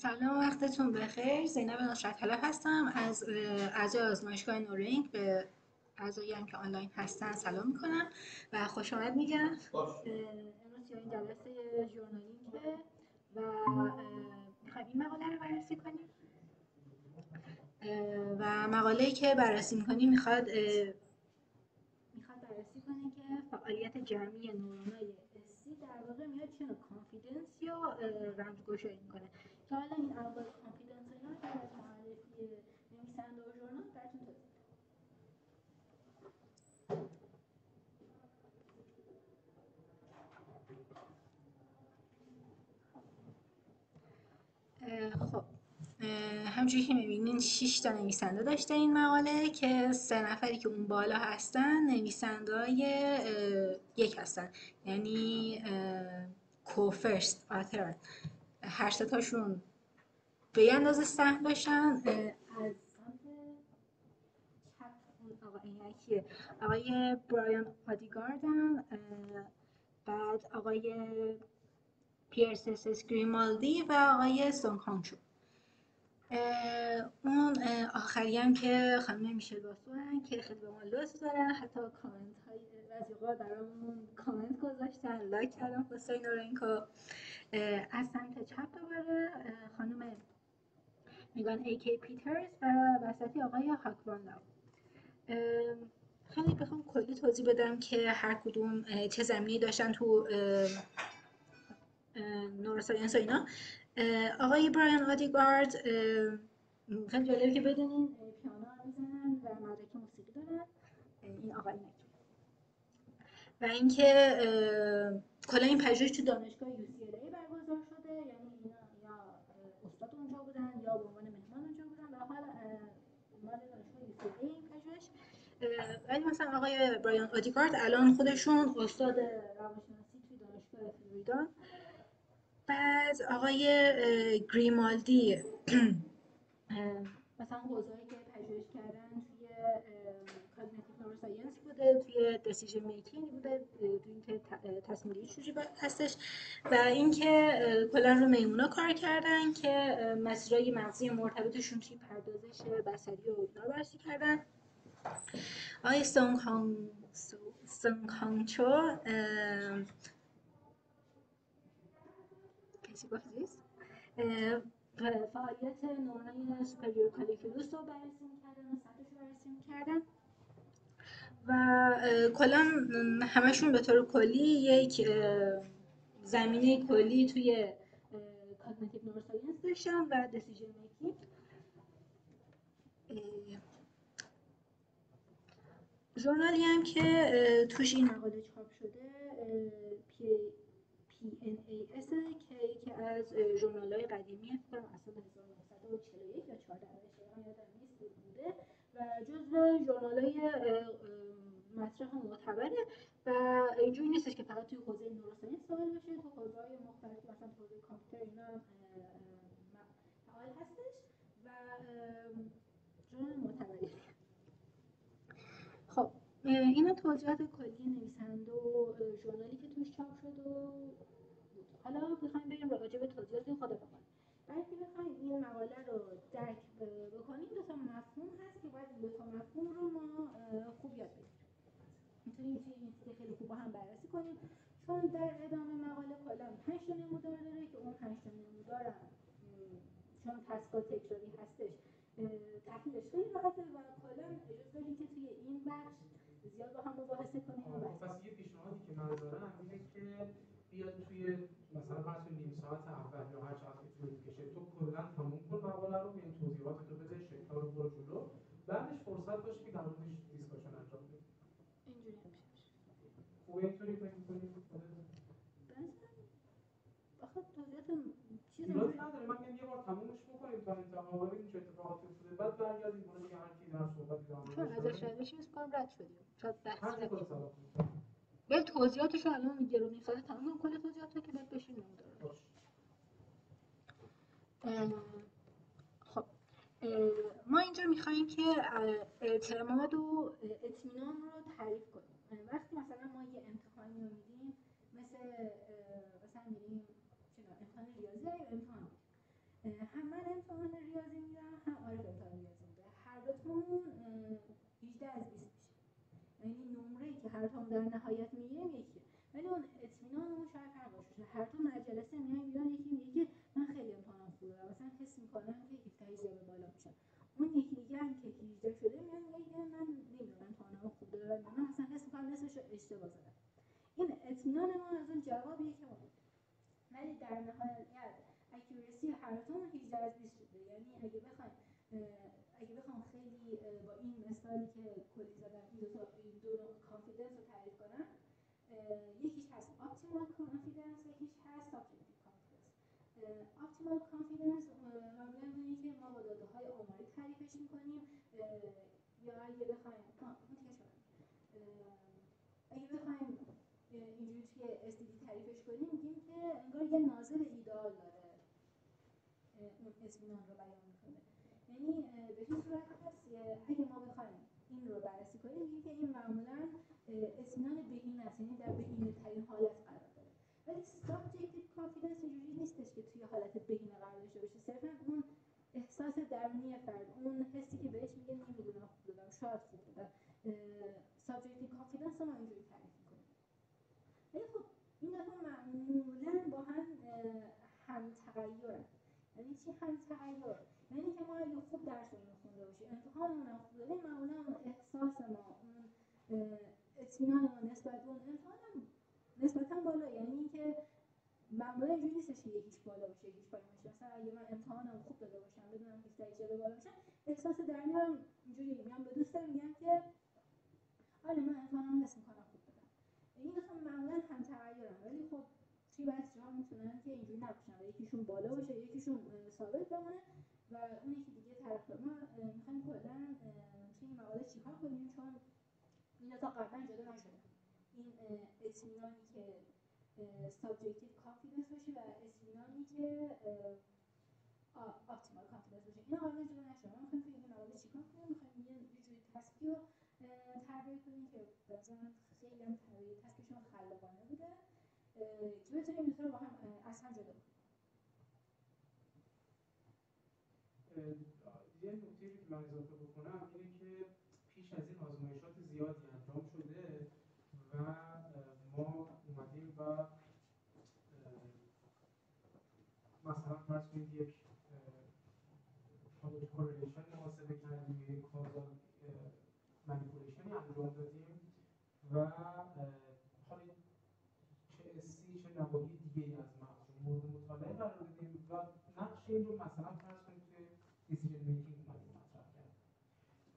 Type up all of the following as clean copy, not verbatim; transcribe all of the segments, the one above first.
سلام، وقتتون بخیر. زینب نصرت‌طلب هستم از اعضای آزمایشگاه نورینگ. به اعضایی هم که آنلاین هستن سلام میکنم و خوش آمد میگم. امروز توی این جلسه ژورنالینگه و میخوایم این مقاله رو بررسی کنیم و مقاله‌ای که بررسی میکنیم میخواد بررسی کنه که فعالیت جمعی نورونای حسی در واقع میاد چه نوع کانفیدنس یا رمزگشایی میکنه که حالا این ابعاد کانفیدنس اینا که از معرفی نویسنده و ژورنال براتون توضیح میدم. خب همونجوری که میبینین 6 تا نویسنده داشته این مقاله که 3 نفری که اون بالا هستن نویسنده‌های یک هستن، یعنی کوفرست آثر. هر سه تاشون به یه اندازه سهم داشتن. از سمت چپ اون آقا این یکیه، آقای برایان آدیگاردن، بعد آقای پیرسس اسکریمالدی و آقای سونگ هانگ چو. اون آخری هم که خانم میشل باسو هن که خیلی به ما لطف دارن، حتی کامنت های بعضی اوقات برامون کامنت گذاشتن، لایک کردن واسه نورینکو. از سمت چپ دوباره خانم میگن ایکی پیترز و وسطی آقای هاکوان لاو. خیلی بخوام کلی توضیح بدم که هر کدوم چه زمینی داشتن تو نوروساینس و اینا. آقای برایان آدیگارد خیلی جالبه که بدونین پیانو میزنن و مدرک موسیقی دارن. این آقای و اینکه کلا این پژوهش تو دانشگاه UCLA برگزار شده، یعنی اینا یا استاد اونجا بودن یا به عنوان مهمان اونجا بودن. و حالا مال دانشگاه UCLA این پژوهش. ولی مثلا آقای برایان آدیگارد الان خودشون استاد روانشناسی توی دانشگاه فلوریدا. بعد آقای گریمالدی مثلا حوزه‌ای که پژوهش کردن توی کاگنیتیو نوروساینس بوده، توی دیسیژن میکینگ بوده، توی اینکه تصمیم گیری چجوری هستش و اینکه کلا رو میمونا کار کردن که مسیرهای مغزی مرتبطشون توی پردازش بصری و اینا رو بررسی کردن. آقای سونگ هانگ چو کسی گفت نیست فعالیت نورونای سوپریور کالیکولوس رو بررسی می‌کردن و سطحش رو بررسی می‌کردن و کلا همشون به طور کلی یک زمینه کلی توی کاگنیتیو نوروساینس داشتن و دیسیژن میکینگ. ژورنالی هم که توش این مقاله چاپ شده PNAS که یکی از ژورنال‌های قدیمی فکر کنم اصلا 1941 یا 14 یادم نیست بوده و جزو ژورنال‌های مطرح معتبره و اینجوری نیستش که فقط توی حوزه نوروساینس فعال باشه، تو حوزه‌های مختلف مثلا تو حوزه کامپیوتر اینا فعال هستش و ژورنال معتبری. خب اینا توضیحات کلی نویسنده و ژورنالی که توش چاپ شد و حالا بخوایم بریم راجع به توضیحات خودمون. برای اینکه بخوایم این مقاله رو درک بکنیم دو تا مفهوم هست که باید این دو تا مفهوم رو ما خوب یاد بگیریم. میتونیم توی این سیت خیلی خوب هم بررسی کنیم چون در ادامه مقاله کلا 5 تا نمودار داره که اون 5 تا نمودار چون تسکا تکراری هستش تحلیلش خیلی راحته و کلا اجازه داریم که توی این بخش زیاد با هم مباحثه کنیم. پس یه پیشنهادی که من دارم اینه که بیاد توی مثلا فرض کنید نیم ساعت اول یا هر چقدر که طول می‌کشه تو کلا تموم کن مقاله رو، این توضیحات رو بده، شکل‌ها رو برو جلو، بعدش فرصت باشه که در موردش دیسکشن انجام بدیم. اینجوری میشه. خوبه اینطوری فکر می‌کنید؟ آخه توضیحات ایراد نداره، من میگم یه بار تمومش بکنیم تا انتها ببینیم چه اتفاقاتی افتاده، بعد برگردیم بالا دیگه هر کی در صحبت چون ازش رد بشیم می‌کنم رد شدیم. شاید بحث نکنیم. ولی توضیحاتش رو الان میگه رو می‌خواد تمام کل توضیحات رو که بعد بشینیم داره. خب ما اینجا می‌خوایم که اعتماد و اطمینان رو تعریف کنیم. وقتی مثلا ما یه امتحانی رو میدیم مثلا می‌ریم امتحان ریاضی یا امتحان من امتحان ریاضی میدم هم عارف امتحان ریاضی میده، هر دوتامون 18 از 20 میشه، یعنی نمره‌ای که هر دوتامون در نهایت میگیریم یکیه، ولی اون اطمینانمون شاید فرق داشته باشه. هر دوتامون از جلسه میایم بیرون، یکی میگه که من خیلی امتحانم خوبه، مثلا حس میکنم که 17 18 به بالا میشم، اون یکی دیگه هم که 18 شده میاد میگه من نمیدونم امتحانم خوب دارم، من مثلا حس میکنم نصفش اشتباه زدم. این اطمینان ما از اون جوابیه که ما میدیم، ولی در نهایت اکیورسی هر دوتامون 18 از 20 شده. یعنی اگه بخوام خیلی با این مثالی که کلی زدم این دو نوع کانفیدنس رو تعریف کنم، یکیش هست اپتیمال کانفیدنس، یکیش هست سابجکتیو کانفیدنس. اپتیمال کانفیدنس معمولا اینه که ما با داده‌های آماری تعریفش می‌کنیم، یا اگه بخوایم اینجوری توی استیدی تعریفش کنیم، میگیم که انگار یه ناظر ایدئال داره اون اطمینان رو بیان میکنه. یعنی به این صورت هست اگه ما بخوایم این رو بررسی کنیم، میگیم که این معمولا اطمینان بهینه است، یعنی در بهینه ترین حالت قرار داره. ولی سابجکتیو کانفیدنس اینجوری نیستش که توی حالت بهینه قرار داشته باشه، صرفا اون احساس درونی فرد، اون حسی که بهش میگه نمیدونم خوب دادم، شاید خوب دادم، سابجکتیو کانفیدنس ما اینجوری تعریف میکنیم. ولی خب این دو تا معمولا با هم تغییرن. یعنی چی هم تغییر؟ یعنی که ما اگه خوب درسمون رو خونده باشیم، امتحانمون رو خوب دادیم، معمولا اون احساس ما، اون اطمینان ما نسبت به اون امتحان نسبتاً بالا. یعنی اینکه معمولا اینجوری نیستش که یکیش بالا باشه یکیش پایین باشه. مثلا اگه من امتحانم خوب داده باشم، بدونم 17 18 بالا باشه، احساس درونم اینجوری میام به دوستم میگم که آره من امتحانم حس می‌کنم خوب دادم. این دو تا معمولا هم تغییرن، ولی خب توی بچه‌ها میتونن که اینجوری نباشن و یکیشون بالا باشه یکیشون ثابت بمونه و اون یکی دیگه طرف. ما می‌خوایم کلاً توی این مقاله چیکار کنیم، چون این دو تا قبلا جدا نشده، این اطمینانی که سابجکتیو کانفیدنس باشه و اطمینانی که اپتیمال کانفیدنس باشه، اینا قبلا جدا نشده. ما می‌خوایم توی این مقاله چیکار کنیم؟ می‌خوایم یه جوری تسکی رو طراحی کنیم که مثلا خیلی هم تسکشون خلاقانه بوده که بتونیم این رو با هم از هم جدا کنیم. یه نکته‌ای که من اضافه بکنم اینه که پیش از این آزمایشات زیادی انجام شده و ما اومدیم و مثلا فرض کنید یک کورلیشن محاسبه کردیم، یک کازال مانیپولیشنی انجام دادیم و حالا چه اسی چه نواحی دیگه‌ای از مغز رو مورد مطالعه قرار دادیم و نقش این رو مثلا فرض کنید توی دیسیژن میکینگ اومدیم مطرح کردیم.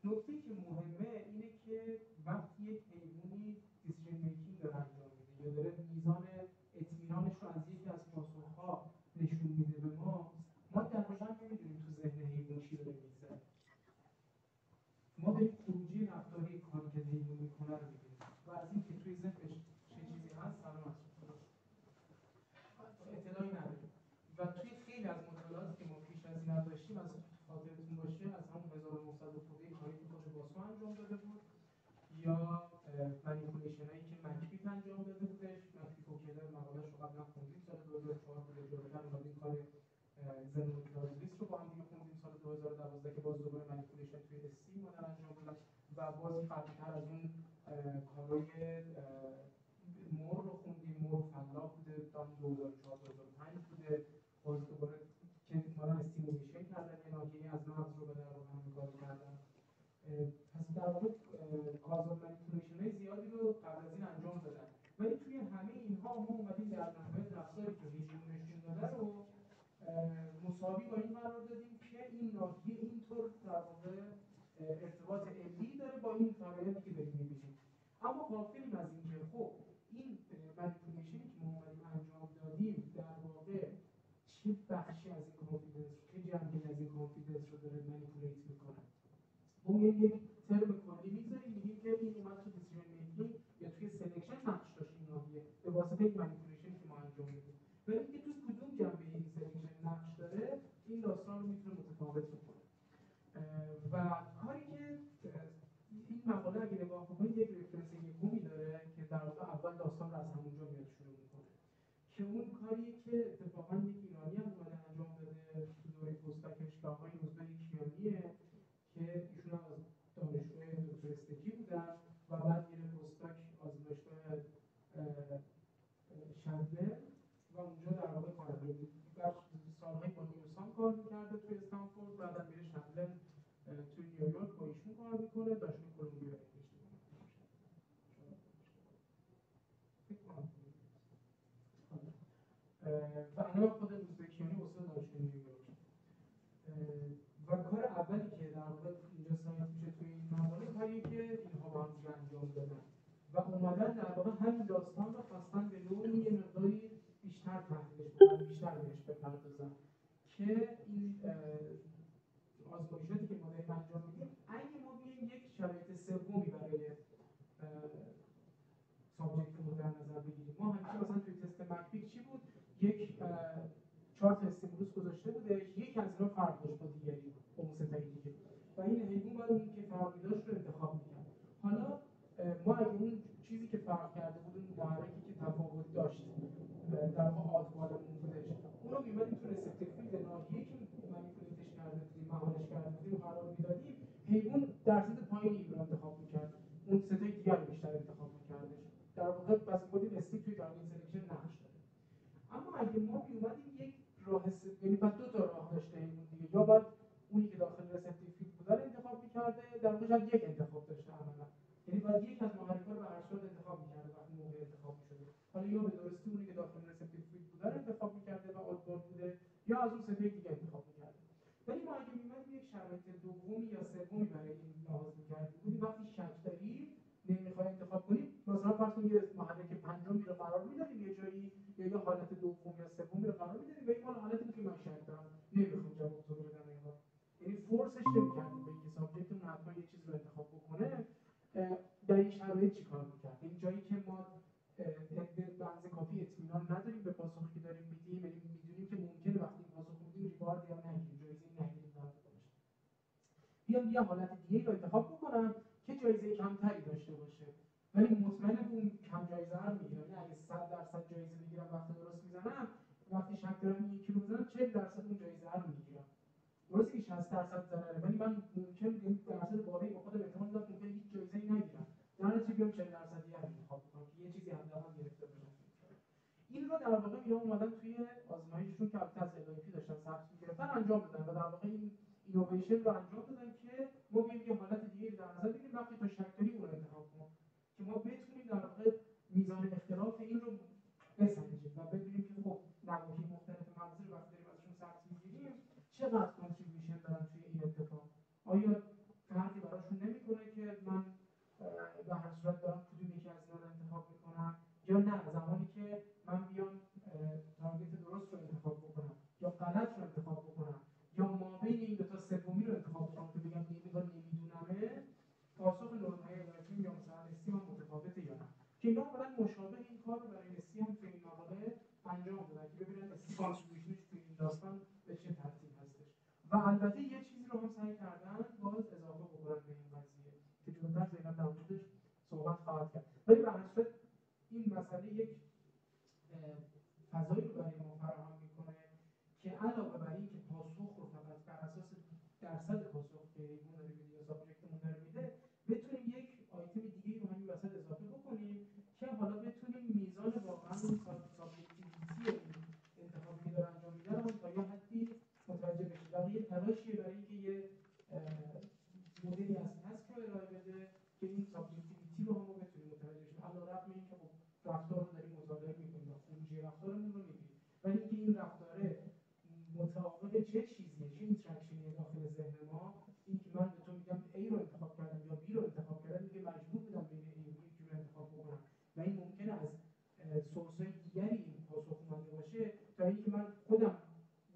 نکته‌ای که مهمه اینه که وقتی یک حیوانی دیسیژن میکینگ داره انجام میده یا داره میزان اطمینانش رو از یکی از پاسخ‌ها نشون میده به ما دقیقاً نمیدونیم تو ذهن حیوان چی داره میگذره. ما داریم خروجی رفتاری کاری که حیوان میکنه رو میبینیم و از اینکه توی ذهنش چه چیزی هست سلامت اطلاعی نداریم. و توی خیلی از مطالعاتی که ما پیش از این داشتیم، از خاطرتون باشه از همون 1900 خورده کاری که خود باسو انجام داده بود یا مانیپولیشن هایی که مکبیت انجام داده بودش. مکبیت و کلر مقاله‌اش رو قبلا خوندیم، سال 2004 بوده، جلوتر اومدیم کار زنوکلاریس رو با هم دیگه خوندیم سال 2012 که باز دوباره مانیپولیشن توی اسی مدل انجام دادن و باز قبل‌تر از اون کارهای مور رو خوندیم. مور فلاح بوده، تا 2004 2005 بوده، باز دوباره که مدل استیمولیشن کردن یه ناحیه‌ای از مغز رو به در واقع همین کار کردن. پس در واقع کازال مانیپولیشن‌های زیادی رو قبل از این انجام دادن، ولی توی همه اینها ما اومدیم در نهایت رفتاری که هیچون نشون داده رو مساوی با این قرار دادیم که این ناحیه اینطور در واقع ارتباط علی داره با این فرآیندی که داریم می‌بینیم. اما غافلیم از این که خب این مانیپولیشنی که ما اومدیم انجام دادیم در واقع چه بخشی از این کانفیدنس رو، چه جنبه‌ای از این کانفیدنس رو داره مانیپولیت می‌کنه. ما یک ترم کلی می‌ذاریم میگیم که این اومد تو دیسیژن میکینگ یا توی سلکشن نقش داشت این ناحیه به واسطه این مانیپولیشنی که ما انجام میدیم، ولی اینکه تو کدوم جنبه این سلکشن نقش داره این داستان رو میتونه متفاوت بکنه. و کاری که این مقاله اگه نگاه بکنید یک رفرنس یکمی داره که در واقع اول داستان رو از همونجا میاد شروع میکنه که اون کاریه که اتفاقا یک ایرانی هم اومده انجام داده تو دوره پست بپردازم که این آزمایشاتی که ما داریم انجام میدیم اگه ما بیایم یک شرایط سومی برای سابجکت رو در نظر بگیریم. ما همیشه مثلا توی تست مک‌پیک چی بود؟ یک 4 تا استیمولوس گذاشته بودش، یک از اینا فرق داشت با دیگری، با اون ستای دیگه، و این حیوان باید اون که فرقی داشت رو انتخاب می‌کرد. حالا ما اگه اون چیزی که فرق کرده بود، اون محرکی که تفاوت داشت در واقع آدوالمون بودش، اون رو می‌مدیم تو ریسپتیو فیلد ناحیه‌ای که مانیپولیتش کرده بودیم، مهارش کرده بودیم قرار می‌دادیم، حیوان درصد پایینی رو انتخاب می‌کرد، اون ستای دیگر رو بیشتر انتخاب می‌کردش. در واقع پس بودیم استیک توی تارگت سلکشن نقش داره. اما اگه ما میومدیم یک راه یعنی پس دو تا راه داشته حیوان دیگه، یا باید اونی که داخل ریسپتیو فیلد بوده رو انتخاب می‌کرده، در واقع شاید یک انتخاب داشته عملاً، یعنی باید یک از محرک‌ها رو به هر صورت انتخاب می‌کرده وقتی موقع انتخاب می‌شده. حالا یا به درستی اونی که داخل ریسپتیو فیلد بوده رو انتخاب می‌کرده و آدوال بوده، یا از اون ستای دیگه انتخاب می‌کرده. ولی ما اگه می‌مدیم یک شرایط دومی یا سومی برای این لحاظ می‌کردیم، بودیم وقتی شک داریم نمیخوای انتخاب کنیم، مثلا فرض کنید یه محرک پنجمی رو قرار میدادیم یه جایی، یا یه حالت دوم یا سومی رو قرار میدادیم و این مال حالتی بود که من شک دارم نمیخوام جواب تو رو بدم انگار، یعنی فورسش نمی‌کردیم به اینکه سابجکتمون حتما یه چیز رو انتخاب بکنه. در این شرایط چیکار می‌کرد؟ این جایی که ما به بنز کافی اطمینان نداریم به پاسخی که داریم میدیم، یعنی میدونیم که ممکنه وقتی پاسخ میدیم ریوارد یا نگیریم، جایزه نگیریم، بیام یه حالت دیگه رو انتخاب بکنم که جایزه کمتری داشته باشه، ولی مطمئنم اون کم جایزه رو میگیرم. یعنی اگه 100% جایزه بگیرم وقتی درست میزنم، وقتی شک دارم این یکی رو بزنم 40% اون جایزه رو میگیرم. درسته که 60% ضرره، ولی من ممکن این درصد بالایی با خودم احتمال دارم ممکن هیچ جایزه‌ای نگیرم، در نتیجه بیام 40% رو انتخاب کنم که یه چیزی حداقل گرفته باشم. این رو در واقع اینا اومدن توی آزمایششون که البته از LIP داشتن ثبت می‌گرفتن انجام دادن و در واقع این اینویشن رو انجام دادن که ما بیایم یه حالت دیگه رو در نظر بگیریم، وقتی تو شک داری اون رو انتخاب کن که ما بتونیم در واقع میزان اختلاف این رو بسنجیم و ببینیم که خب نواحی مختلف مغزی رو وقتی داریم ازشون ثبت می‌گیریم چقدر کانتریبیوشن دارن توی این اتفاق. آیا فرقی براشون نمی‌کنه که من به هر صورت دارم کدوم یکی از اینا رو انتخاب می‌کنم، یا نه زمانی که من بیام تارگت درست رو انتخاب بکنم یا غلط رو انتخاب بکنم یا مابین این دو تا سومی رو انتخاب بکنم که بگم نمیدونمه، پاسخ نورمای الایتی یا مثلا استیم متفاوته یا نه، که اینا اومدن مشابه این کار رو برای استیم توی این مقاله انجام دادن که ببینن استیم کانتریبیوشنش توی این داستان به چه ترتیب هستش. و البته یه چیزی رو هم سعی کردن باز اضافه بکنن به این قضیه که جلوتر زینا در موردش صحبت خواهد کرد، ولی به هر صورت این مسئله یک فضایی رو برای ما فراهم میکنه که علاوه بر این که پاسخ رو فقط بر اساس درصد پاسخ که حیوان داره میده یا سابجکتمون داره میده، بتونیم یک آیتم دیگه رو همین وسط اضافه بکنیم که حالا بتونیم میزان واقعا سابجکتیویتی این انتخابی که داره انجام میده رو تا یه حدی متوجه بشیم. در واقع تلاشیه برای اینکه یه مدلی از تسک رو ارائه بده که این سابجکتیویتی رو هم بتونیم متوجه بشیم، علیرغم اینکه خب رفتار رو داریم مطالعه می‌کنیم و خروجی رفتارمون رو می‌بینیم، ولی اینکه این رفتاره مطابق چه چیزیه، چه اینتراکشنی داخل ذهن ما، این که من به تو میگم A رو انتخاب کردم یا B رو انتخاب کردم، میگه مجبور بودم بین A و B رو انتخاب بکنم و این ممکنه از سورس‌های دیگری این پاسخ اومده باشه، تا اینکه من خودم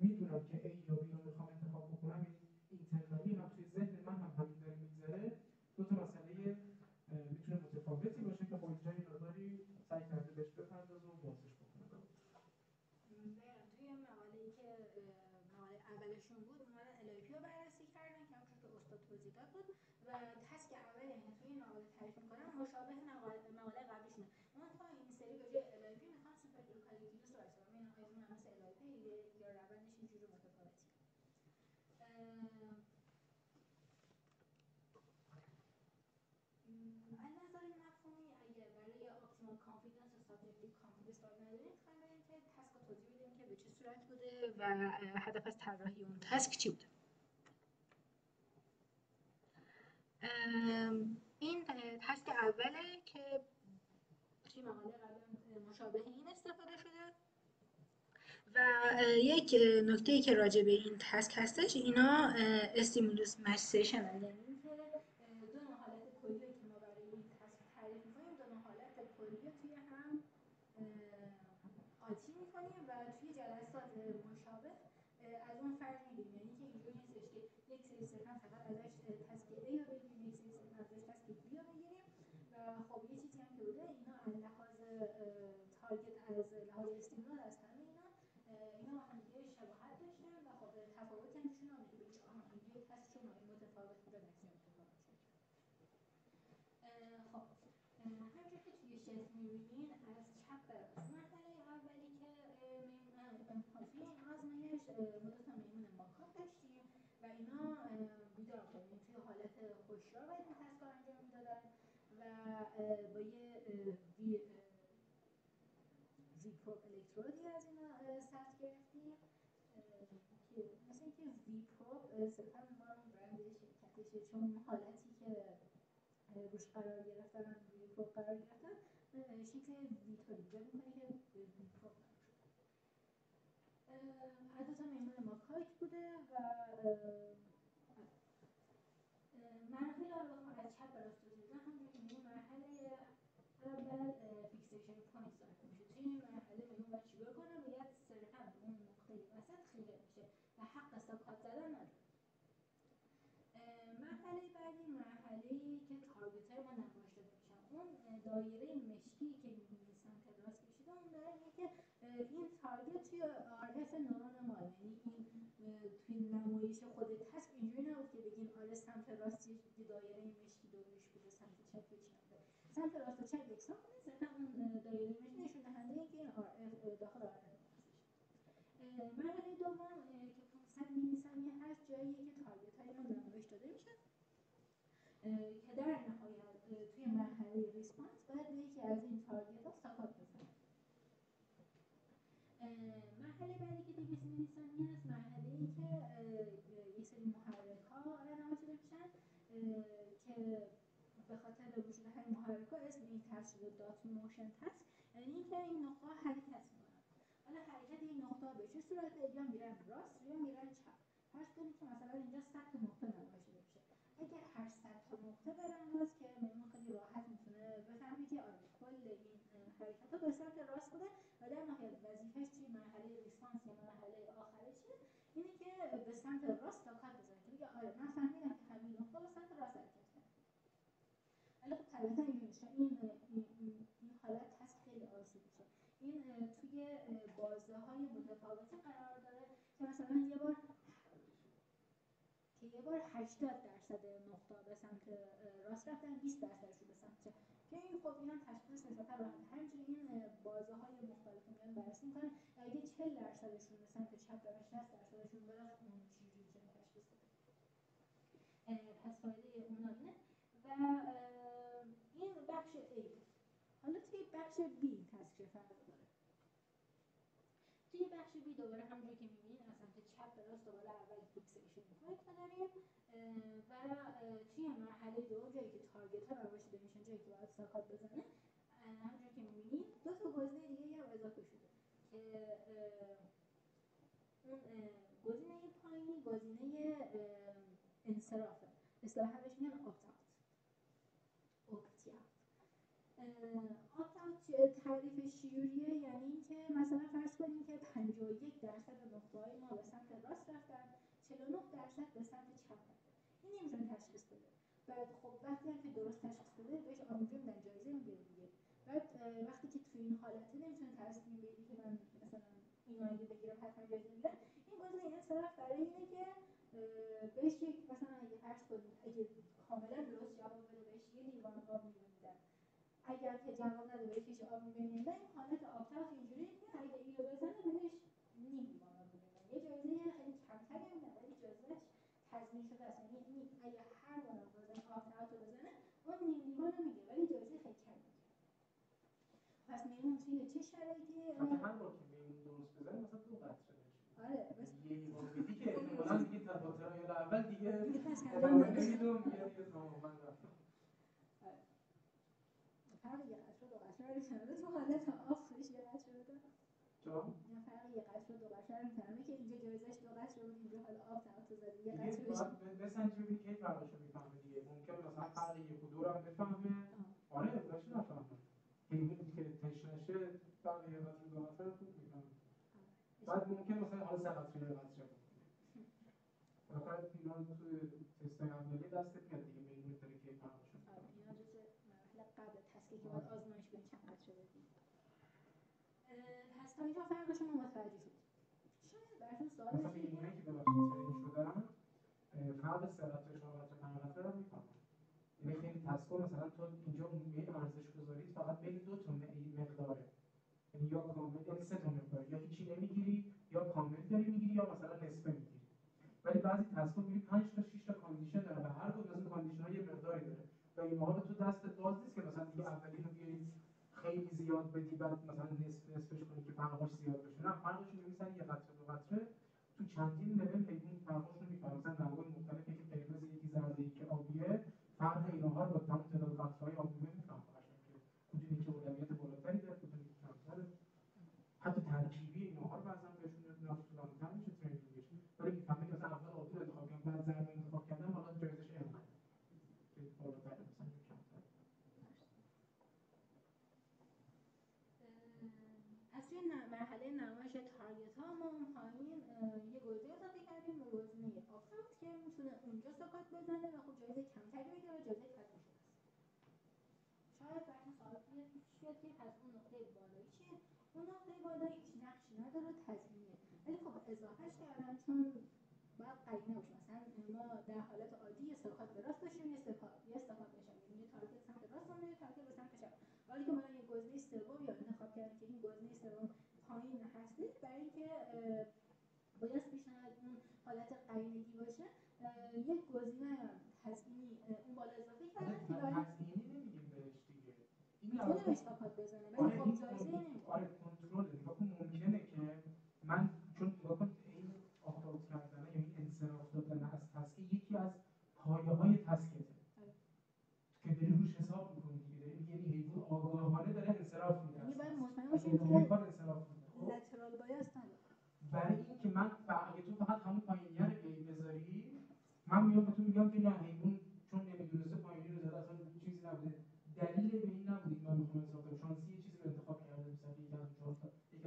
میدونم که A یا B رو میخوام انتخاب بکنم، اینترنالی هم توی ذهن من هم همین داره میگذره. دو تا مسئله میتونه متفاوتی باشه که خود جای مقداری سعی کرده بهش بپردازه و بازش بکنه. توی مقاله‌ای که مقاله اولشون بود اومدن LIP رو بررسی کردن که همونطور که استاد توضیح داد بود و تسک اول یعنی توی این مقاله تعریف می‌کنن مشابه مقاله قبلیشونه، منتها این سری به جای LIP میخوان سوپر لوکالیتی رو استفاده کنن. این هم مثل LIP یا روندش اینجوری متفاوته. از نظر مفهومی اگه برای اپتیمال کانفیدنس و سابجکتیو کانفیدنس باید نداریم، میخوایم بریم که تسک رو توضیح بدیم که به چه صورت بوده و هدف از طراحی اون تسک چی بوده. این تسک اوله که توی مقاله قبلا مشابه این استفاده شده و یک نکته‌ای که راجع به این تسک هستش، اینا استیمولوس مچ سشن هستن، یعنی اینکه دو نوع حالت کلی که ما برای این تسک تعریف می‌کنیم، دو نوع حالت کلی توی هم قاطی می‌کنیم و توی جلسات مشابه با یه وی پروب الکترودی از اینا سطح گرفتیم که مثل اینکه وی پروب صرفا مال برند شرکتشه، چون حالتی که روش قرار گرفتن وی پروب قرار گرفتن شکل وی تولید میکنه که وی پروب عدد میمون ماکاک بوده و مرحله رو از چپ به راست دیدن همونجور که میگیم مرحله اول فیکسیشن پوینت ظاهر میشه. توی این مرحله میمون باید چیکار کنه؟ باید صرفا اون نقطه وسط خیره میشه و حق ساکات زدن نداره. مرحله بعدی مرحله‌ای که تارگت های ما نمایش داده میشن. اون دایره مشکی که می‌بینید سمت راست کشیده اون داره میگه که این تارگت توی RF نورون ما، یعنی این توی نمایش خود تسک اینجوری نبود که بگیم آره سمت راست یه دایره مشکی دورش بوده، سمت چپ چی بوده. سمت راست و چپ یکسان بوده، صرفا اون دایره مشکی نشون دهنده که این RF داخل RF هستش. مرحله دوم که 500 میلی ثانیه هست، جاییه که تارگت های ما نمایش داده میشه که در نهایت توی مرحله ریسپانس باید به یکی از این تارگت ها ساکات بزنه. مرحله بعدی که 200 میلی ثانیه هست، مرحله‌ای که یه سری محرک ها نمایش داده میشن که به خاطر وجود همین محرک ها اسم این تست شده دات موشن تست، یعنی اینکه این نقطه ها حرکت میکنن. حالا حرکت این نقطه ها به چه صورته؟ یا میرن راست یا میرن چپ. فرض کنید که مثلا اینجا 100 تا نقطه نمایش داده میشه. اگر هر 100 تا نقطه برن راست که میمون خیلی راحت میتونه بفهمه که آره کل این حرکت ها به سمت راست بوده و در نهایت وظیفه‌اش توی مرحله ریسپانس یا مرحله آخره چیه؟ اینه که به سمت راست ساکات بزنه که بگه آره من فهمیدم که همین نقطه به سمت راست حرکت کرده. ولی خب طبیعتا اینجوری میشه، این حالت هست خیلی آسیب میشه. این توی بازه های متفاوتی قرار داره که مثلا یه بار 80% نقطه به سمت راست رفتن، 20%شون به سمت چپ. که این خب اینم تشخیص نسبتا راحته. همینجوری این بازه های مختلف میان بررسی میکنن اگه 40%شون به سمت چپ برن 60%شون برن اون چجوری میشه تشخیص بده. پس فایده اونا اینه و این بخش A بود. حالا توی بخش B تست چه فرقی داره؟ توی بخش B دوباره همونجوری که می‌بینید از سمت چپ به راست دوباره اول فیکسیشن پوینت داریم و توی مرحله دوم جایی که تارگت ها نمایش داده میشن، جایی که باید ساکات بزنه، همونجوری که می‌بینید دو تا گزینه دیگه هم اضافه شده که اون گزینه پایینی گزینه انصرافه، اصطلاحاً بهش میگن opt out. opt-out تعریفش چجوریه؟ یعنی اینکه مثلا فرض کنیم که 51% نقطه‌های ما به سمت راست رفتن، 49% به سمت چپ رفتن. این نمیتونه تشخیص بده. بعد خب وقتی هم که درست تشخیص بده بهش آموزه میدن، جایزه میگیره دیگه. بعد وقتی که تو این حالته نمیتونه تصمیم بگیره که من مثلا اینو اگه بگیرم حتما جایزه میگیرم، این گزینه انصراف برای اینه که بهش یک مثلا اگه فرض کنیم اگه کاملا درست جواب بده بهش یه لیوان آب میدن، اگر که جواب نده بهش هیچ آب میدن. این حالت آبتاف اینجوریه که اگه اینو بزنه بهش نیم لیوان آب میدن. یه جایزه خیلی کمتری میدن ولی جایزه‌اش تضمین شده است، یعنی اگه هر بار بازم آبتاف رو بزنه اون نیم لیوان رو میگه ولی جایزه خیلی کمی میگه. پس میمون توی چه شرایطی؟ هر بار که میمون درست بزنه مثلا 2 قطره بشه. آره بس یه لیوان بدی که احتمالاً دیگه با ترایل اول دیگه پس انجام نمیدونم دیگه ناموفق رفتم. فرق یه قطره 2 قطره رو می‌فهمه تو حالت آفش یه قطره بده. جان؟ یا فرق یه قطره 2 قطره رو می‌فهمه که اینجا جایزش 2 قطره بود، اینجا حالا آب تمام زده یه قطره بشه. باید بسنجی ببینی کی فرقش رو می‌فهمه دیگه. ممکنه مثلا فرق 1 و 2 رو هم بفهمه. آره باشه نفهمه. این که تشنشه فرق یه قطره 2 قطره خوب می‌فهمه. بعد ممکنه مثلا حالا 3 قطره 1 قطره بود. فقط اینا تو تست اولیه دستت میاد دیگه می‌بینی داره کی فرقش رو. آره اینا جزء مراحل قبل تسکی که باید آزمایش کنی چند قطره بدی. پس تا اینجا فرقش رو متوجه شد. شاید براتون سوال مثلا بشه ایمونی که ببخشید ترین شدن فرق 3 قطره 4 قطره 5 قطره رو می‌فهمن. یعنی خیلی تسکو مثلا تو اینجا می ارزش گذاریت فقط بین 2 تا مقداره، یعنی یا کامل یعنی 3 تا مقدار، یا هیچی نمیگیری یا کامل داری میگیری یا مثلا نصفه میگیری. ولی بعضی تسکو میگی 5 تا 6 تا کاندیشن داره و هر کدوم از اون کاندیشن‌ها یه مقداری داره. و این موقع تو دستت باز نیست که مثلا دیگه اولین رو بیاری خیلی زیاد بدی بعد مثلا نصفش کنی که فرقش زیاد بشه. نه، فرقش رو می‌بینی یه قطره دو قطره تو چندین لول حیوان فرقش رو می‌فهمه. مثلا رنگ‌های مختلفی که قرمز، یکی زرد، یکی آبیه، فرق اینها رو با تمام تعداد قطره‌های آبیه می‌فهمه قشنگ که کدومی که اولویت بالاتری داره، کدومی که کمتره. حتی ترکیبی اینها رو بعضا بهشون یاد طولانی‌تر میشه ترینینگش، ولی می‌فهمه که مثلا اول آبی رو انتخاب کردم بعد زرد انتخاب کردم، حالا جایزش اینقدر که بالاتره مثلا کمتر. از توی مرحله نمایش تارگت ها ما اون پایین یه گزینه اضافه کردیم به گزینه آپتامت که میتونه اونجا سکات بزنه و خب جایزه کمتری بگیره و جایزه تضمین شده است. شاید براتون سوال پیش بیاد که پس اون نقطه بالایی چیه؟ اون نقطه بالایی هیچ نقشی نداره، تضمینیه، ولی خب اضافهش کردن چون باید قرینه باشه. مثلا ما در حالت عادی یه سکات به راست داشتیم، یه سکات به چپ، یه تارگت سمت راست و یه تارگت به سمت چپ. ولی که ما یه گزینه سوم یا انتخاب کردیم که این گزینه سوم پایین هستش برای اینکه باید پیشنهاد اون حالت قرینگی باشه، یک گزینه تضمینی اون بالا اضافه کردن که برای تضمینی نمیگیم بهش دیگه، این میتونه بهش سکات بزنه ولی خب جایزه نمیده. آره کنترل. نگاه کن ممکنه که من چون نگاه کن این آپلود کردن یا این انصراف دادن از تسک یکی از پایه‌های تسکته که داری روش حساب می‌کنی دیگه، یعنی حیوان آگاهانه داره انصراف میده. یعنی باید مطمئن باشیم که کار انصراف میده. لترال بایاس نداره. برای اینکه من اگه تو فقط همون پایینیه رو بذاری، من میام به تو میگم که نه حیوان چون نمیدونسته پایینی رو زده، اصلا چیزی نبوده، دلیل به این نبوده که من میخوام انصراف بدم، شانسی یه چیزی رو انتخاب کرده، مثلا یکی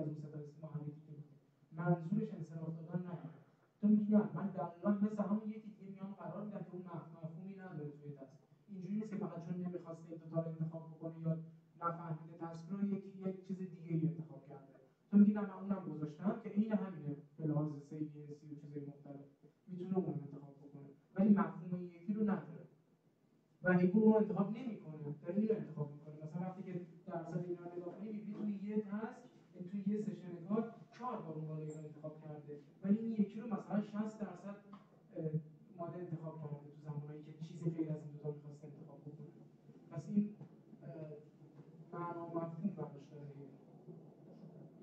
از اون سه تا اسم محلی که بوده، منظورش انصراف دادن نبوده. تو میگی نه من دقیقاً مثل همون یکی دیگه میام قرار میدم که اون مفهومی نداره توی تست. اینجوری نیست که فقط چون نمیخواسته این دو تا رو انتخاب بکنه یا نفهمیده تست رو یک چیز دیگه‌ای انتخاب کرده. تو میگی نه من اونم گذاشتم که این همینه به لحاظ سیدینسی و چیزای مختلف میتونه اونم انتخاب بکنه، ولی مفهوم این یکی رو نداره و حیوان رو انتخاب نمیکنه، داره اینو انتخاب میکنه. مثلا وقتی که درصد اینا رو نگاه کنی میبینی توی یه تسک، توی یه سشن کار 4 بار اون بالایی رو انتخاب کرده، ولی این یکی رو مثلا 60% اومده انتخاب کرده تو زمانهایی که چیزی غیر از این دو تا می‌خواسته انتخاب بکنه. پس این معنا و مفهوم براش داره.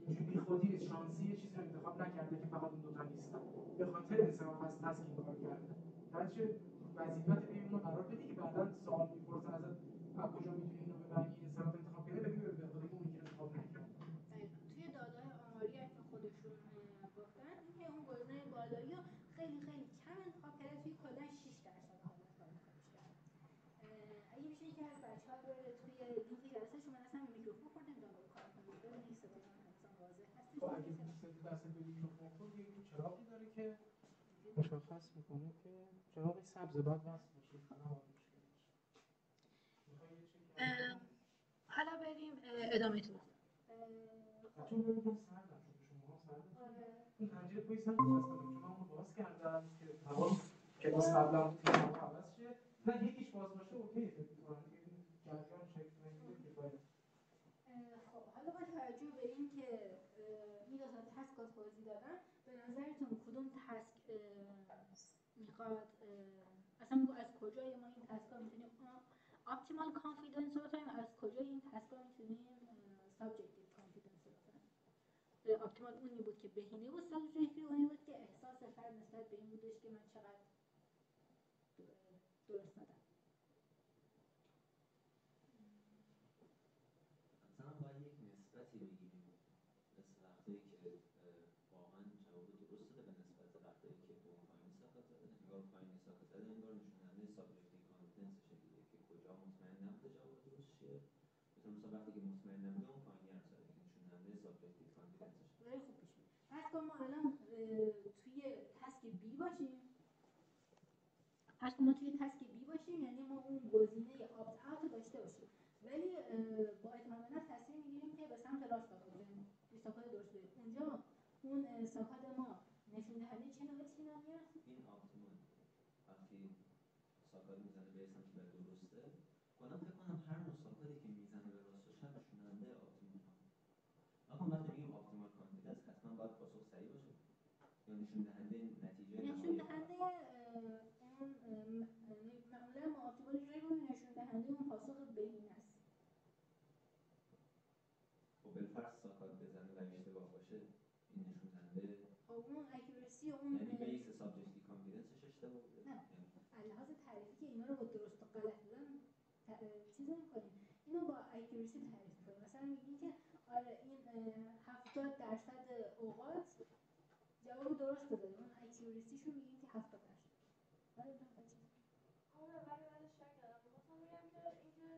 اینجوری خودی نیست، شانسی یه چیزی رو انتخاب نکرده که فقط اون دوتا نیستن، به خاطر انصراف از تسک این کار کرده. درچه وظیفت به اون رو قرار بدی که بعدا سوال میپرسن ازت از کجا میتونی اینو ببری این انصراف انتخاب کرده، بگی به خاطر اون یکی رو انتخاب نکرده. توی داده‌های آماری که خودشون گفتن اینکه اون گزینه بالایی رو خیلی کم انتخاب کرده، توی کلا 6% حالت کار انتخابش کردن. اگه میشه یکی از بچه‌ها بره توی لینک جلسه شما اصلا میکروفون خورد نمیدونم با کار کنید، ببینید صدای من مثلا واضح هستش. خب اگه دست به میکروفون خورد یه چراغی داره که مشخص میکنه که چراغ سبز بعد وصل میشه. حالا بریم ادامه توضیح. چون من میگم سردم شده، شما سردم این پنجره پای سر هستم چون من اونو باز کردم که هوا کلاس قبلا بود هوا عوض شه. نه یکیش باز باشه اوکی فکر می‌کنم که این جریان شکل نگیره کفایت. خب حالا با توجه به این که این دو تا تسک رو توضیح دادم، به نظرتون کدوم تسک میخواد اصلا از کجای ما این تسک ها میتونیم اپتیمال کانفیدنس رو بتونیم، از کجای این تسک ها میتونیم سابجکتیو کانفیدنس رو بتونیم؟ اپتیمال اونی بود که بهینه بود، سابجکتیو اونی بود که احساس فرد نسبت به این بودش که من چقدر درست دادم. مثلا باید یک نسبتی بگیریم مثل وقتایی که واقعا جواب درست داده به نسبت وقتایی که اون پایین ساکت زده. انگار پایین ساکت زده انگار نشوننده سابجکتیو کانفیدنسشه دیگه، که کجا مطمئن نبوده جواب درست چیه. مثلا وقتی که مطمئن نبوده اون پایینی رو زده که نشوننده سابجکتیو کانفیدنسشه. خیلی خوب پیش میاد. فرض کن ما الان توی تسک بی باشیم. یعنی ما اون گزینه آپت اوت رو داشته باشیم، ولی با اطمینان تصمیم میگیریم که به سمت راست بکنیم، ساکات درست بریم. اونجا اون ساکات ما نشون دهنده چه نوع اطمینانی است؟ این اپتیمال وقتی ساکات میزنه به سمت درسته، کنم فکر کنم هر نوع ساکاتی که میزنه به راست باشه نشوننده اپتیمال. اما وقتی میگیم اپتیمال کانفیدنس حتما باید پاسخ صحیح باشه یا نشون دهنده نتیجه نشون دهنده اون معمولا ما اپتیمال جایی رو نشون دهنده اون پاسخ بهینه است. خب بالفرض ساکات بزنه و اشتباه باشه این نشون دهنده خب اون اکورسی اون یعنی بیس سابجکتیو کانفیدنسش اشتباه بوده. نه لحاظ تعریفی که اینا رو با درست و غلط دادن چیز نمی‌کنیم، اینو با اکورسی تعریف کنیم. مثلا میگیم که آره این 70% اوقات جواب درست داده، اون اکورسیشو میگیم که 70%. آره آره ولی من شک دارم. مثلا میگم که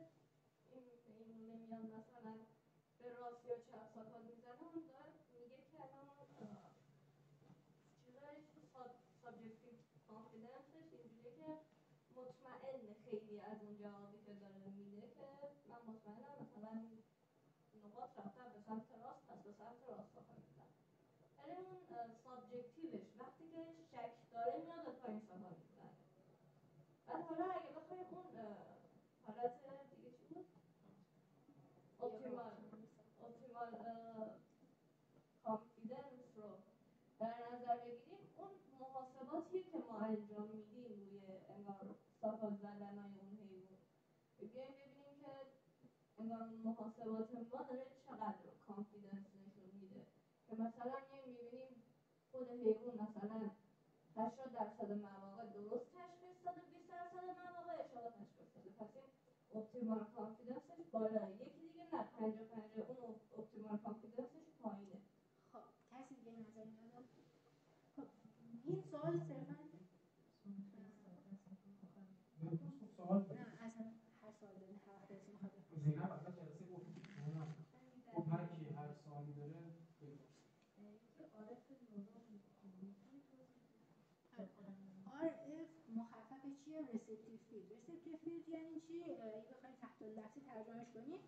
این نمیاد مثلا به راست یا چپ ساکات میزنه، اون داره میگه که الان چیزای سابجکتیو کانفیدنسش اینجوریه که مطمئن خیلی از اون جوابی که داره میده که من مطمئنم مثلا نقاط رفتن به سمت راست، پس به سمت راست ساکات میزنه. ولی اون سابجکتیوش وقتی که شک داره میاد به پایین ساکات میزنه. بعد حالا اگه بخوایم اون حالت دیگه چی بود؟ اپتیمال کانفیدنس رو در نظر بگیریم، اون محاسباتیه که ما انجام میدیم روی انگار ساکات زدنای اون حیوان. بیایم ببینیم که انگار محاسبات ما داره چقدر کانفیدنس نشون میده. که مثلا میبینیم خود حیوان مثلا 80% مواقع درست تشخیص داده، 20% مواقع اشتباه تشخیص داده. پس این اپتیمال کانفیدنسش بالاه. یکی دیگه نه 50-50 اون اپتیمال کانفیدنسش پایینه. خب کسی دیگه نظری نداره؟ خب این سوال صرفاً سوال نه اصلا هر سوال داره هر وقت اسم میخواد زینب اول جلسه گفت شما هر کی هر سوالی داره RF مخفف چیه؟ ریسپتیو فیلد. ریسپتیو فیلد یعنی چی؟ اگه بخوایم تحت لفظی ترجمهش کنیم،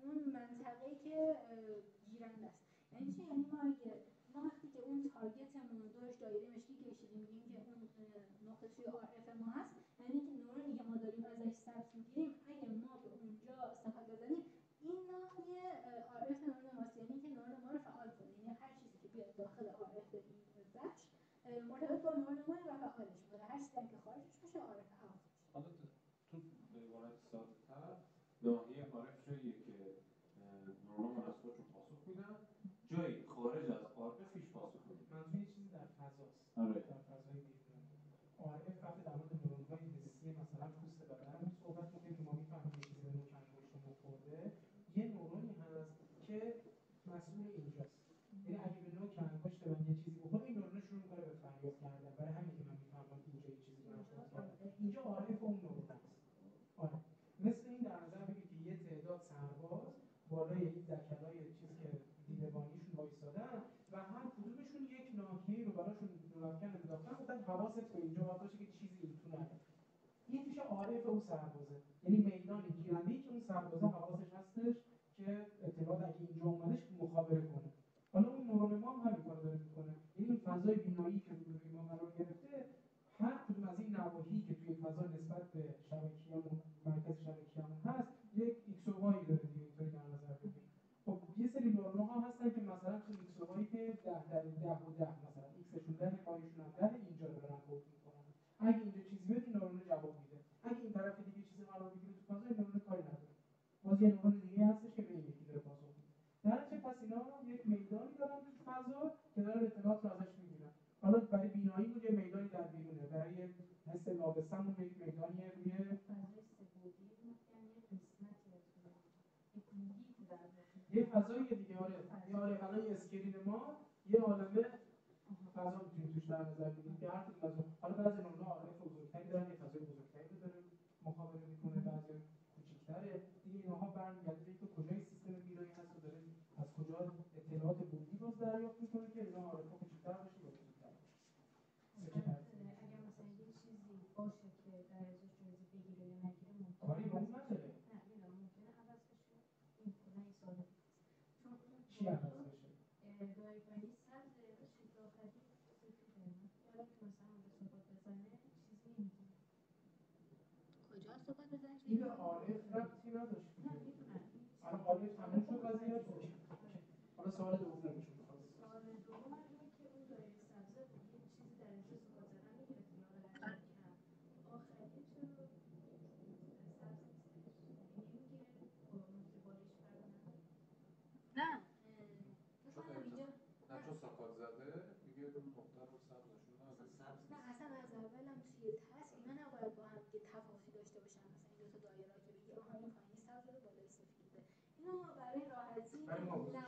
اون منطقه‌ای که گیرنده است. یعنی چی؟ یعنی ما وقتی که اون تارگتمون رو دورش دایره مشکی کشیدیم، میگیم که اون نقطه توی RF ما هست، یعنی که نورونی که ما داریم ازش سبز میگیریم، اگه ما به اونجا استفاده بزنیم، این ناحیه RF نورون ماست، یعنی که نورون ما رو فعال کنه. یعنی هر چیزی که بیاد داخل RF این بخش مرتبط با نورون ما و فعالش میکنه. هر چیزی که خارجش باشه RF اوت. حالا تو به عبارت ساده‌تر ناحیه عارف جاییه که نورون از خودشون پاسخ میدن، جایی خارج از عارف هیچ پاسخ نمیدن. منظور یه چیزی در فضاست. آره. در فضای بیرون. عارف وقتی در مورد نورون‌های حسی مثلا پوست بدن صحبت می‌کنیم که ما می‌فهمیم یه چیزی به نوک انگشتمون خورده، یه نورونی هست که مسئول اینجاست. یعنی اگه به نوک انگشت من یه چیزی بخوره، این نورون شروع می‌کنه به فریاد کردن. برای همین که من می‌فهمم اینجا یه چیزی من اینجا عارف اون نورون است. آره. مثل این در نظر بگیر که یه تعداد سرباز بالای این دکلای چیزی که دیدبانیشون وایسادن و هر کدومشون یک ناحیه رو براشون دورافکن انداختن، گفتن حواست به اینجا باشه که چیزی این تو نره. این میشه عارف اون سربازه، یعنی میدان گیرنده‌ای که اون سربازه حواسش هستش که اطلاعات اگه اینجا اومدش مخابره کنه. حالا اون نورون ما هم همین کارو داره میکنه. یعنی این فضای بینایی که روی ما قرار گرفته، هر کدوم از این نواحی که توی فضا نسبت به شبکیه‌مون مرکز شبکیه‌مون هست، یک ایکس و وای داره دیگه. اینطوری در نظر بگیرید. خب یه سری نورون‌ها هستن که مثلا تو ایکس و وای که 10 در 10 و 10 مثلا ایکسشون 10 وایشون هم 10 اینجا رو دارن کد می‌کنن. اگه اینجا چیزی بیاد این نورون جواب میده. اگه این طرف دیگه چیزی قرار بگیره تو فضا، این نورون کاری نداره. باز یه نورون دیگه هستش که به این یکی داره پاسخ میده. در نتیجه پس اینا یک میدانی دارن تو فضا که دارن اطلاعات رو ازش میگیرن. حالا برای بینایی بود یه میدانی در بیرونه، برای حس لابسمون یک میدانی روی یه فضای دیگه. آره الان اسکرین ما یه عالمه فضا میتونیم توش در نظر بگیریم که هر کدوم از حالا بعضی نورون‌ها عارف بزرگتری دارن، یه فضای بزرگتری رو داره مخابره میکنه، بعضی کوچیک‌تره. دیگه اینها برمیگرده به اینکه کجای سیستم بینایی هست و داره از کجا اطلاعات بودی باز دریافت میکنه که اینا عارف کوچیک‌تر باشه یا بزرگتر باشه. اگر مثلا یه چیزی باشه که در ازش جایزه بگیره یا نگیره کاری به اون نداره. نه میدونم ممکنه عوض بشه. این کلا این ساده چون چی عوض بشه؟ دایگانی سبز چیز آخری سفیده. حالا که مثلا به ثبات بزنه چیزی نمیگه. کجا ثبات بزنه؟ این به عارف ربطی نداشت. نه میدونم. الان عارف تموم شد قضیه. همون سبز نشون داد. مثلا سبز نه نیست. اصلا از اولم توی تسک اینا نباید با هم دیگه تفاوتی داشته باشن، مثلا این دو تا دایره که بگی آها این پایینی سبز و بالای سفیده، اینو برای راحتی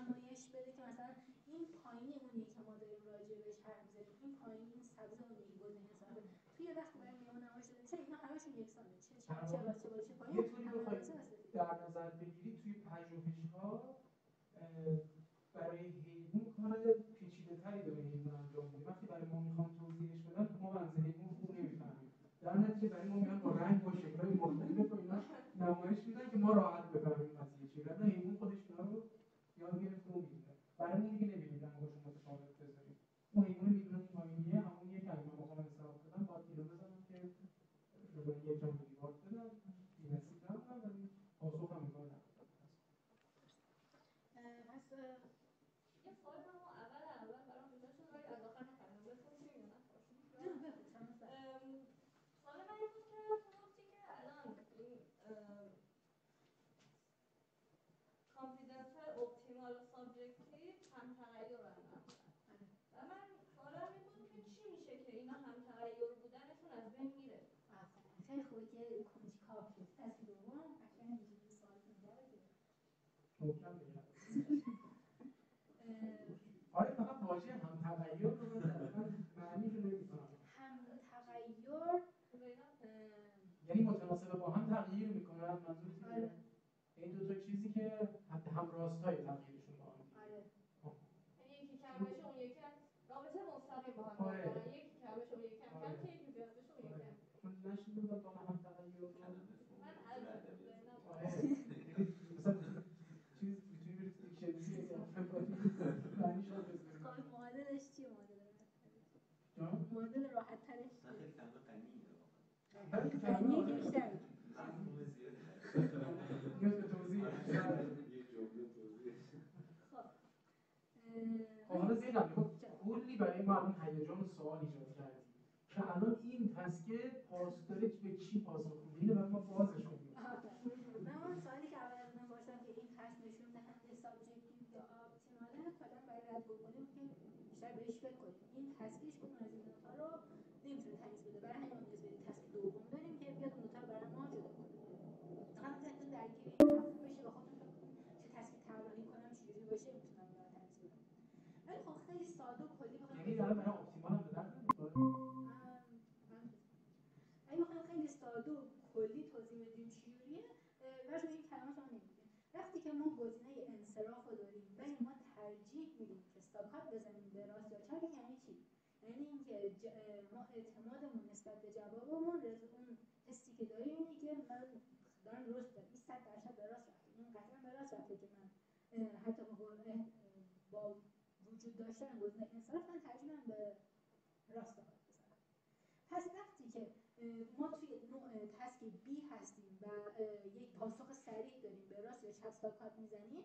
نمایش بده که مثلا این پایینی اونیه که ما داریم راجع بهش حرف می‌زنیم، این پایینی این سبز اون یکی گزینه حسابه. توی وقتی برای میمون نمایش داده میشه اینا همشون یکسانه، چه باشه پایین یه طوری بخواید در نظر بگیرید توی پژوهش‌ها برای حیوان کار پیچیده‌تری داره حیوان انجام میده. وقتی برای ما میخوان توضیحش بدن ما بنز حیوان خوب نمیفهمیم، در نتیجه برای ما میان با رنگ و شکل‌های مختلف و اینا نمایش میدن که ما راحت بفهمیم قضیه چیه. ولی حیوان خودش اینا رو یاد گرفته و میدونه. برای ما میگه نمی‌بینید رنگاشو متفاوت بذارید. اون حیوان میدونه که پایینیه، همونیه که اگه من بخوام حساب بدم باید اینو بزنم که یک جمع دیوار بدم بی‌نصیب نمونم، ولی پاسخ هم می‌کنه. پس یه سوال من اول برام پیدا شد ولی از آخر نفهمیدم بپرسیم یا نه؟ سوال من این بود که تو گفتی که الان این کانفیدنس اپتیمال و سابجکتیو هم تغییرن و من سوالم این بود که چی میشه که اینا هم تغییر بودنشون از بین میره؟ خیلی خوبه که کنجکاو شد. تصفیه دوم قشنگ اینجوری سوال کنید. محکم بگم. آره فقط واژه هم تغییر رو من معنیش رو نمی‌فهمم. هم تغییر یعنی متناسب با هم تغییر میکنن، منظور چیه؟ این دو تا چیزی که هم راستای تغییرشون با هم. آره. یعنی یکی کم بشه اون یکی رابطه مستقیم با هم دارن. یکی کم بشه اون یکی کم کم که یکی زیاد بشه اون یکی کم. چون نشده بودم تا هم تغییر رو من از مثلا چیز میتونی برید دیکشنری اضافه کنید معنیش رو بذارید. معادلش چیه معادل راحت ترش من خیلی کلمه غنیه واقعا. غنیه که بیشتر مفهوم زیاده نیاز به توضیح یه جمله توضیحش. حالا زینب کلی برای ما الان هیجان و سوال ایجاد کردیم که الان این تسکه پاس داره که به چی پاسخ میده؟ اینو برای ما بازش کنیم. من سوالی که اول از من پرسیدم که این تست نشون دهنده سابجکتیو یا اپتیماله کلا برای رد بکنیم که بیشتر بهش فکر کنیم. این تسکیش کدوم از این دوتا رو نمیتونه تمیز بده، برای همین ما نیاز به تسک دوم داریم که بیاد اون دوتا رو برای ما جدا کنه. فقط ذهنتون درگیر این مفهوم بشه و خودتون فکر کنید چه تسکی طراحی کنم چجوری باشه میتونم برای تمیز بدم. ولی خب خیلی ساده و کلی بخوام یعنی الان برای اپتیمال هم به درد نمیخوره. اگه بخوایم خیلی ساده و کلی توضیح بدیم چجوریه، واسه این کلمات رو نمیگیم. وقتی که ما گزینه انصراف رو داریم ولی ما ترجیح میدیم که استاکات بزنیم به راست یا چپ، یعنی چی؟ یعنی اینکه ما اعتمادمون نسبت به جوابمون اون حسی که داریم اینه که من دارم درست دارم، این 100% به راست رفته، این قطعا به راست رفته که من حتی با وجود داشتن گزینه انصراف من ترجیح میدم به راست بزنم. پس وقتی که ما توی نوع تسک B هستیم و یک پاسخ صریح داریم به راست یا چپ استاکات میزنیم،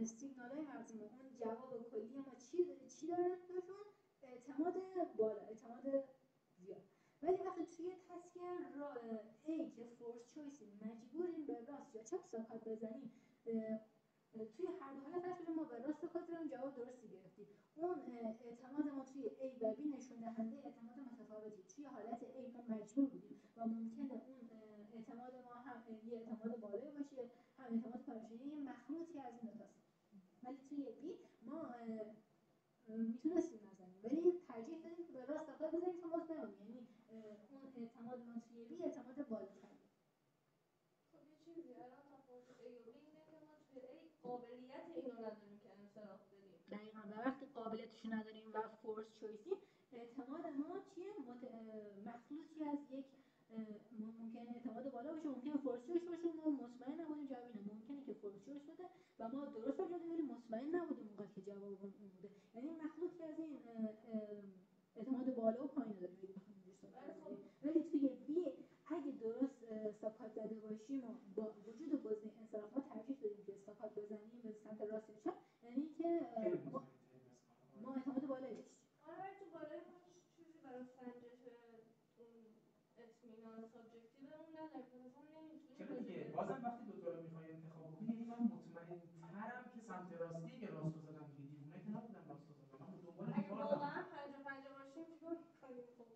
سیگنال‌های مغزی ما اون جواب کلی ما چی دارن بهشون؟ اعتماد بالا، اعتماد زیاد. ولی وقتی توی تسک A که فورس چویسی مجبوریم به راست یا چپ استاکات بزنیم، توی هر دو حالت فرض کنیم ما به راست استاکات زدیم جواب درستی گرفتیم، اون اعتماد ما توی A و B نشون دهنده اعتماد متفاوتی. توی حالت A ما مجبور بودیم و ممکنه اون اعتماد ما هم یه اعتماد بالایی باشه هم اعتماد پایینی، یه مخلوطی از این دو تاست. ولی توی B ما میتونستیم نزنیم ولی ترجیح دادیم که به راست استاکات بزنیم تا مطمئن، یعنی اون اعتماد ما توی B اعتماد بالاتری. خب یه چیزی الان تفاوت A و B اینه که ما توی A قابلیت اینو نداریم که انصراف بدیم. دقیقاً و وقتی قابلیتشو نداریم و فورس چویسی، اعتماد ما چیه؟ مخلوطی از یک ممکنه اعتماد بالا باشه، ممکنه فورس چویس باشه ما مطمئن نبودیم جواب اینه، ممکنه که فورس چویس بوده و ما درست انجام دادیم ولی مطمئن نبودیم اونقدر که جواب اون بوده. یعنی مخلوطی از این اعتماد بالا و پایین داریم. ولی توی B اگه درست استاکات زده باشیم و با وجود گزینه انصراف ما ترجیح دادیم که استاکات بزنیم به سمت راست یا چپ، یعنی اینکه ما اعتماد بالایی داشتیم. آره تو بالای ما چیزی برای سنجش اون اطمینان سابجکتیومون نداریم که مثلا نمیتونیم. چرا دیگه بازم وقتی دو تا رو میخوای انتخاب کنی یعنی من مطمئن ترم که سمت راستی که راستو زدم دیگه، دیوونه که نبودم راستو زدم. من دنبال اگه واقعا 50-50 باشیم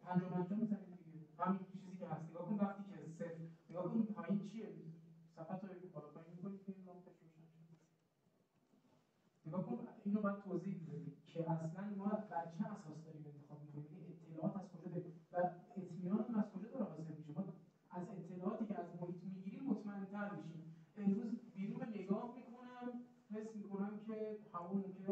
50 میزنیم دیگه. همین چیزی که هست. نگاه کن وقتی که صفر نگاه کن پایین چیه؟ صفحه رو بالا پایین می‌کنید که این راه روشن شه. نگاه کن اینو باید توضیح بدید که اصلا ما بر چه اساس داریم انتخاب می‌کنیم، اطلاعات از کجا داریم و اطمینان هم از کجا داره حاصل میشه. ما از اطلاعاتی که از محیط میگیریم مطمئن‌تر میشیم. امروز بیرون نگاه میکنم حس میکنم که هوا ممکنه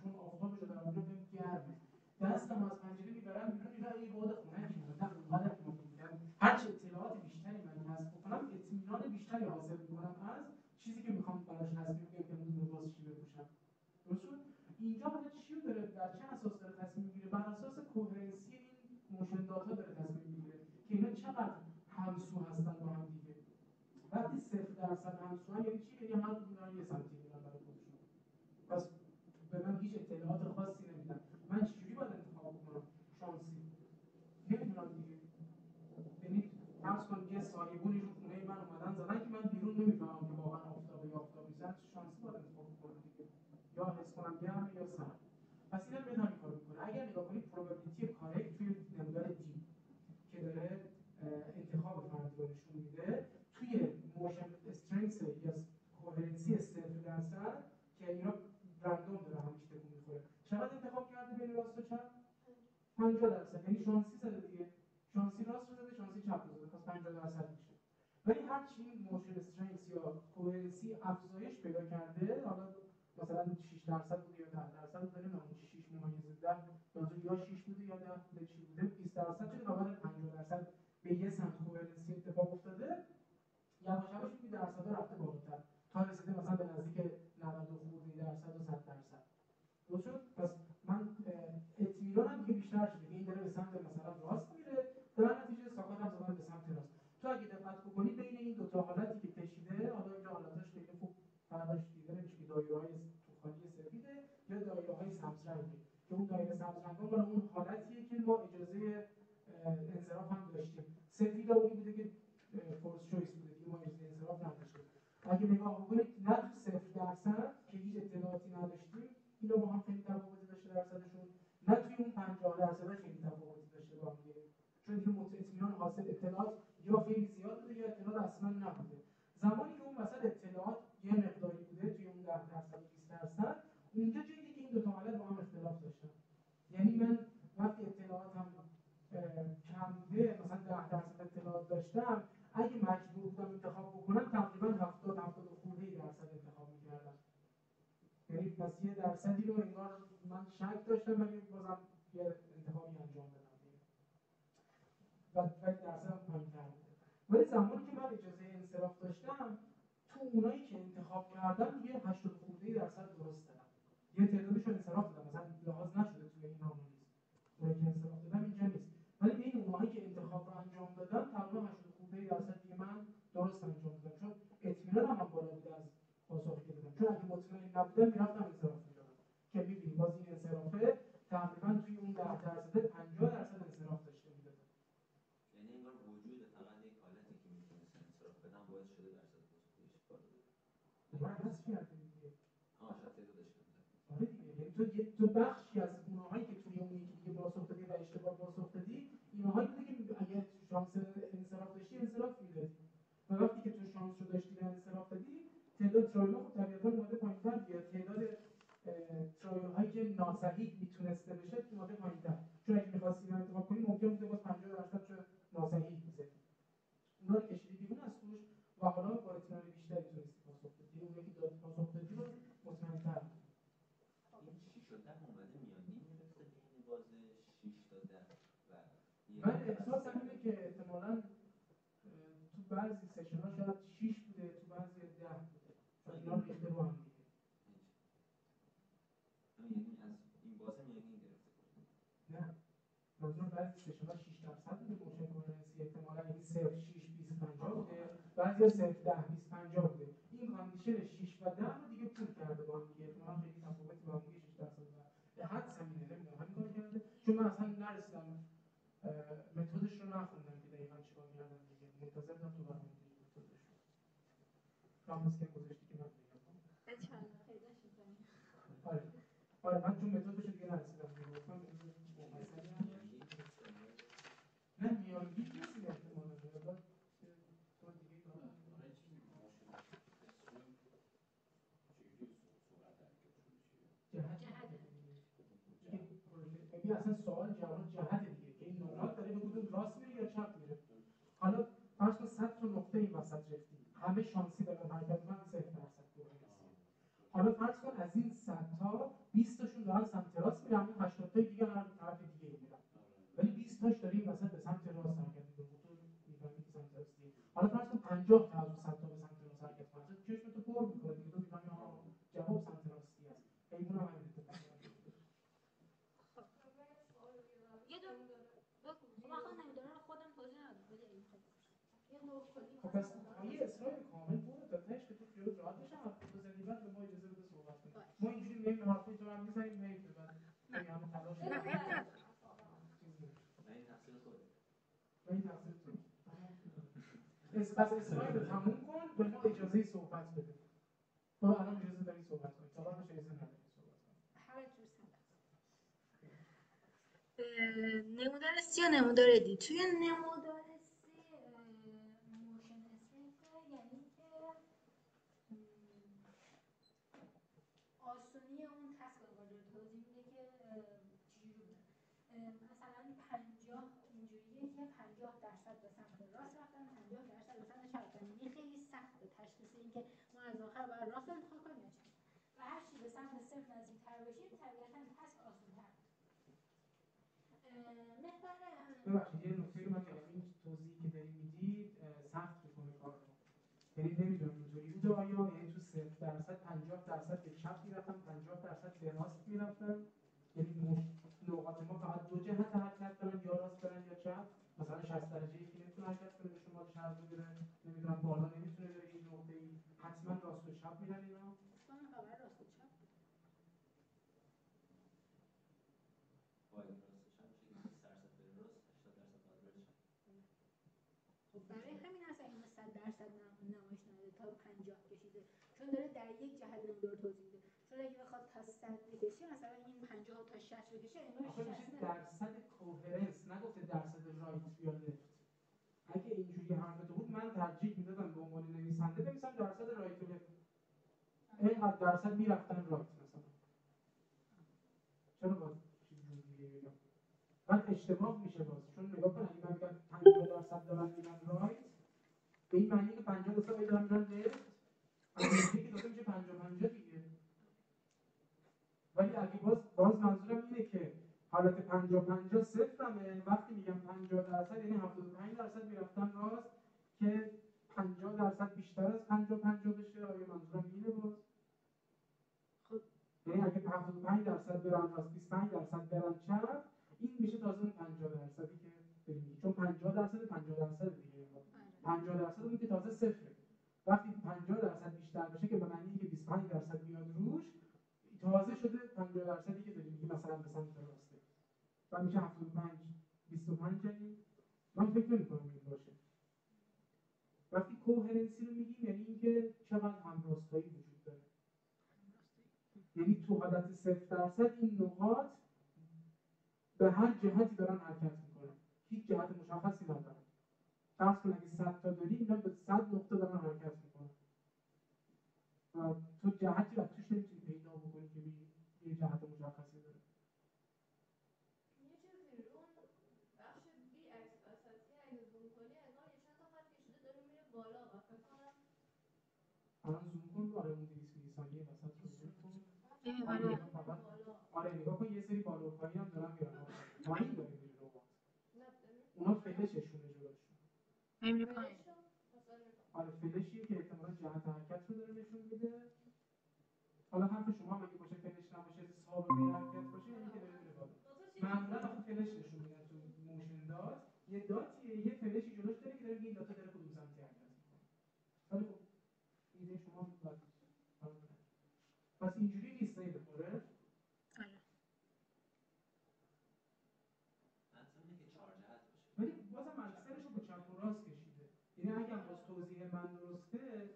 چون آفتاب شده دارم میرم گرمه، دستم از پنجره میبرم بیرون میرم یه باد خنکی میاد، نه اونقدر که ممکن میگم هر چه اطلاعات بیشتری من کسب بکنم اطمینان بیشتری حاصل میکنم از چیزی که میخوام براش تصمیم بگیرم که امروز لباس چی بپوشم. درست شد؟ اینجا حالا چی رو داره بر چه اساس داره تصمیم میگیره؟ بر اساس کوهرنسی این موشن داتا داره تصمیم میگیره که اینا چقدر همسو هستن با هم دیگه. وقتی 0% همسو یعنی چی؟ یعنی هر کدوم دارن یه سمتی میرن برای خودشون. پس به من هیچ اطلاعات خاصی نمیدن. من چجوری باید انتخاب کنم؟ شانسی. نمیدونم دیگه. یعنی فرض کن یه سایبونی رو خونه من اومدن زدن که من بیرون نمیفهمم که واقعا آفتابه یا آفتاب نیست. شانسی باید انتخاب کنم دیگه. یا حس کنم گرمه یا سرد. پس اینم به همین کار میکنه. اگر نگاه کنید پروبابیلیتی کارکت توی نمودار دی که داره انتخاب فرد رو نشون میده، توی موشن استرنگث یا کوهرنسی 0% که اینا رندوم داره همیشه تکون میخوره. چقدر انتخاب کرده بین راست و چپ؟ 50%. یعنی شانسی زده دیگه. شانسی راست رو زده، شانسی چپ رو زده. پس 50% میشه. ولی هر چی این موشن استرنگث یا کوهرنسی افزایش پیدا کرده، حالا مثلا 6% بوده یا 10% بوده، نمیدونم 6 ممیز 10 منظور یا 6 بوده یا 10 بوده چی بوده، 20% شده و بعد 50% به یه سمت کوهرنسی اتفاق افتاده، یواش یواش این درصدا رفته بالاتر تا رسیده مثلا به نزدیک 90 درصد و 100%. درست شد؟ پس من اطمینانم دیگه بیشتر شده که این داره به سمت مثلا راست میره، در نتیجه ساکات هم زدن به سمت راست. تو اگه دقت بکنی بین این دو تا حالتی که کشیده، حالا اینجا حالتاش خیلی خوب فرقش دیده نمیشه که دایره‌های توخالی سفیده یا دایره‌های سبز رنگه که اون دایره سبز رنگا مال اون حالتیه که ما اجازه انصراف هم داشتیم. سفید اونی بوده که فورس چویس بوده که ما اجازه انصراف نداشتیم. اگه نگاه بکنید نه تو 0% که هیچ اطلاعاتی نداشتیم اینا با هم خیلی تفاوتی داشته درصدشون، نه توی اون 50% خیلی تفاوتی داشته با هم دیگه، چون که اطمینان حاصل اطلاعات یا خیلی زیاد بوده یا اطلاعات اصلا نبوده. زمانی که اون وسط اطلاعات یه مقداری بوده توی اون 10% و 20%، اونجا جایی که این دو تا حالت با هم اختلاف داشتن. یعنی من وقتی اطلاعاتم کم بوده، مثلا 10% اطلاعات داشتم، اگه مجبور بودم انتخاب بکنم تقریبا 70 خورده درصد انتخاب می‌کردم. یعنی پس یه درصدی رو انگار من شک داشتم ولی بازم یه انتخابی انجام دادم ولی درصدم پایین‌تر بوده. ولی زمانی که من اجازه انصراف داشتم، تو اونایی که انتخاب کردم یه 80 خورده درصد درست دادم. یه تعدادش رو انصراف دادم، مثلا لحاظ نشده توی این نامه نیست. اونایی که انصراف دادم اینجا نیست. ولی بین اونایی که انتخاب رو انجام دادم تقریبا 80 خورده درصد دیگه من درست انجام دادم، چون اطمینانم هم بالا بوده از پاسخی که دادم. چون اگه مطمئن نبودم میرفتم انصراف میدادم که می‌بینید باز این انصرافه تقریبا توی اون 10% 50% انصراف داشته میداد. یعنی انگار وجود فقط یک حالتی که میتونست انصراف بدم باعث شده درصد پاسخگوییش بالا بره. من حس کردم دیگه. شاید تعدادش کم. آره دیگه، یعنی تو بخشی از اونهایی که توی اون یکی دیگه پاسخ دادی و اشتباه پاسخ دادی، اینهایی بوده که اگه شانس انصراف داشتی انصراف میدادی. و وقتی که تو شانس رو داشتی و انصراف دادی، تعداد ترایل ها طبیعتاً اومده پایین‌تر دیگه، تعداد ترایل هایی که ناصحیح میتونسته بشه اومده پایین‌تر. چون اگه می‌خواستی اینو انتخاب کنی ممکن بوده باز 50% چه ناصحیح بوده. اونا رو کشیدی بیرون از توش و حالا با اطمینان بیشتری تونستی پاسخ بدی. اون یکی داد پاسخ دادی رو مطمئن‌تر. این 6 و 10 اومده میانگین گرفته بین باز 6 تا 10 و من احساسم اینه که احتمالاً تو بعضی سشن‌ها شاید 6 بوده، تو بعضی 10 بوده. چون اینا رو ریخته رو هم دیگه. یعنی از این بازه میانگین گرفته کنید. نه. منظور بعضی سشن‌ها 6% بوده موشن کوهرنسی، احتمالاً یعنی 0 6 20 50 بوده، بعضیا 0 10 20 50 بوده. این کاندیشن 6 و 10 رو دیگه پول کرده با هم دیگه. احتمالاً خیلی تفاوتی با هم دیگه 6% به حد همینه، نمیدونم همین کارو کرده. چون من اصلا نرسیدم متدش رو نخوندم که دقیقاً چیکار کردن دیگه. منتظر بودم تو برنامه متدش رو. کامل که گذاشتی که من بگم. ان پیداش می‌کنی. آره من چون متدش رو دیگه نرسیدم. گفتم اصلا سوال جواب جهت دیگه که این نقاط داره به کدوم راست میره یا چپ میره. حالا فرض کن 100 تا نقطه این وسط رفتی، همه شانسی دارن حرکت کنن 0% کوهرنسیه. حالا فرض کن از این 100 تا 20 تاشون دارن سمت راست میرن، اون 80 تا دیگه هر طرف دیگه میرن، ولی 20 تاش داره این وسط به سمت راست حرکت میکنه، تو میفهمی که سمت راستیه. حالا فرض کن 50 تا از 100 تا به سمت راست حرکت کنه، تو چشم تو پر میکنه دیگه، تو میفهمی جواب سمت راستی است. ایمون هم همین اتفاق میفته. یه دور بگو من خودم نمیدونم خودم توضیح ندادم ولی این خود یه دور کلی خب پس یه اسلاید کامل بود تا تهش که تو خیال راحت بشم حرف بزنی، بعد به ما اجازه بده صحبت کنیم. ما اینجوری میایم حرفای تو رو هم میزنیم میایم بعد میام تلاش و این تقصیر خوده. این تقصیر تو. پس اسلاید رو تموم کن، به ما اجازه صحبت بده. تو الان اجازه داری صحبت کنی، تا بعدش اجازه نداری صحبت کنی. هر جور نمودار C یا نمودار D. توی نمودار C موشن اسپیس یعنی که آسونی اون تسک رو توضیح میده که چجوری بوده. مثلا 50 اینجوریه که 50% به سمت راست رفتن، 50% به سمت چپ رفتن. یعنی خیلی سخته تشخیص این که ما از آخر باید راست رو انتخاب کنیم یا چپ. و هر چی به سمت صفر نزدیک‌تر بشیم طبیعتاً تسک آسون‌تر ببخشید یه نکته رو من بگم، این توضیحی که داری میدی سخت میکنه کار رو. یعنی نمیدونم اینطوری بوده آیا یعنی تو 0% 50% به چپ میرفتن 50% به راست میرفتن، یعنی نقاط ما فقط دو جهت حرکت دارن، یا راست برن یا چپ. مثلا 60 درجه یکی نمیتونه حرکت کنه به شما شرط بده، نمیدونم بالا نمیتونه بره این نقطه‌ای، حتما راست و چپ میرن اینا. خبر راست و چپ خب برای همین اصلا اینو 100% نمایش نداده تا 50 کشیده، چون داره در یک جهت نمودار توضیح میده. چون اگه بخواد تا 100 بکشه مثلا این 50 تا 60 بکشه انگار 60 درصد کوهرنس نگفته درصد رایت یا لفت. اگه اینجوری حرف تو بود من ترجیح میدادم به عنوان نویسنده بنویسم درصد رایت و لفت، اینقدر درصد میرفتن رایت مثلا. چرا باید چیزی دیگه بگم؟ بعد اشتباه میشه باز، چون نگاه کن اگه من بگم 50% دارن میرن رایت، به این معنی که 50% دارن میرن لفت، اگه که داره میشه 50-50 دیگه. ولی اگه باز منظورم اینه که حالت 50-50 صفرمه، وقتی میگم 50% یعنی 75% میرفتن راست که 50% بیشتر از 50-50 بشه. آیا منظورم اینه باز؟ خب یعنی اگه 75% برن راست 25% برن چپ، این میشه تازه اون 50%ی که ببینید، چون 50% دیگه 50% اون که تازه صفره. وقتی 50% بیشتر بشه که به معنی که 25% میاد روش، تازه شده 50%ی که داریم میگیم مثلا به سمت راسته و میشه 75-25. یعنی من فکر نمی‌کنم این باشه. وقتی کوهرنسی رو میگیم یعنی اینکه چقدر همراستایی وجود داره، یعنی تو حالت 0% این نقاط به هر جهتی دارن حرکت میکنن، هیچ جهت مشخصی ندارن. فرض کن اگه 100 تا داری اینا به 100 نقطه دارن حرکت میکنن و تو جهتی رو توش نمیتونی پیدا بکنی که یه جهت مشخصی داره. یه چیزی اون بخش بی عکس وسطی اگه زوم کنی انگار یه چند تا خط کشیده داره میره بالا و فکر کنم الان زوم کن برای اون 200 ثانیه وسط رو زوم کن. آره نگاه کن یه سری بالا و پایین هم دارن میرن، پایین داره میره نقاط، اونا فلششونه جلوشون. نمیره پایین. آره فلشیه که احتمالاً جهت حرکت رو داره نشون میده. حالا حرف شما هم اگه باشه فلش نباشه سابقه حرکت باشه یعنی که داره میره بالا. معمولا آخه فلش نشون میدن تو موشن دات، یه داتیه یه فلشی جلوش داره که داره این داتا داره کدوم سمتی حرکت میکنه. ولی خب ایده شما باید پس اینجوری نیست نه آره؟ منظور اینه که 4 جهت باشه. ولی بازم اکثرش رو به چپ و راست کشیده. یعنی اگه باز توضیح من درسته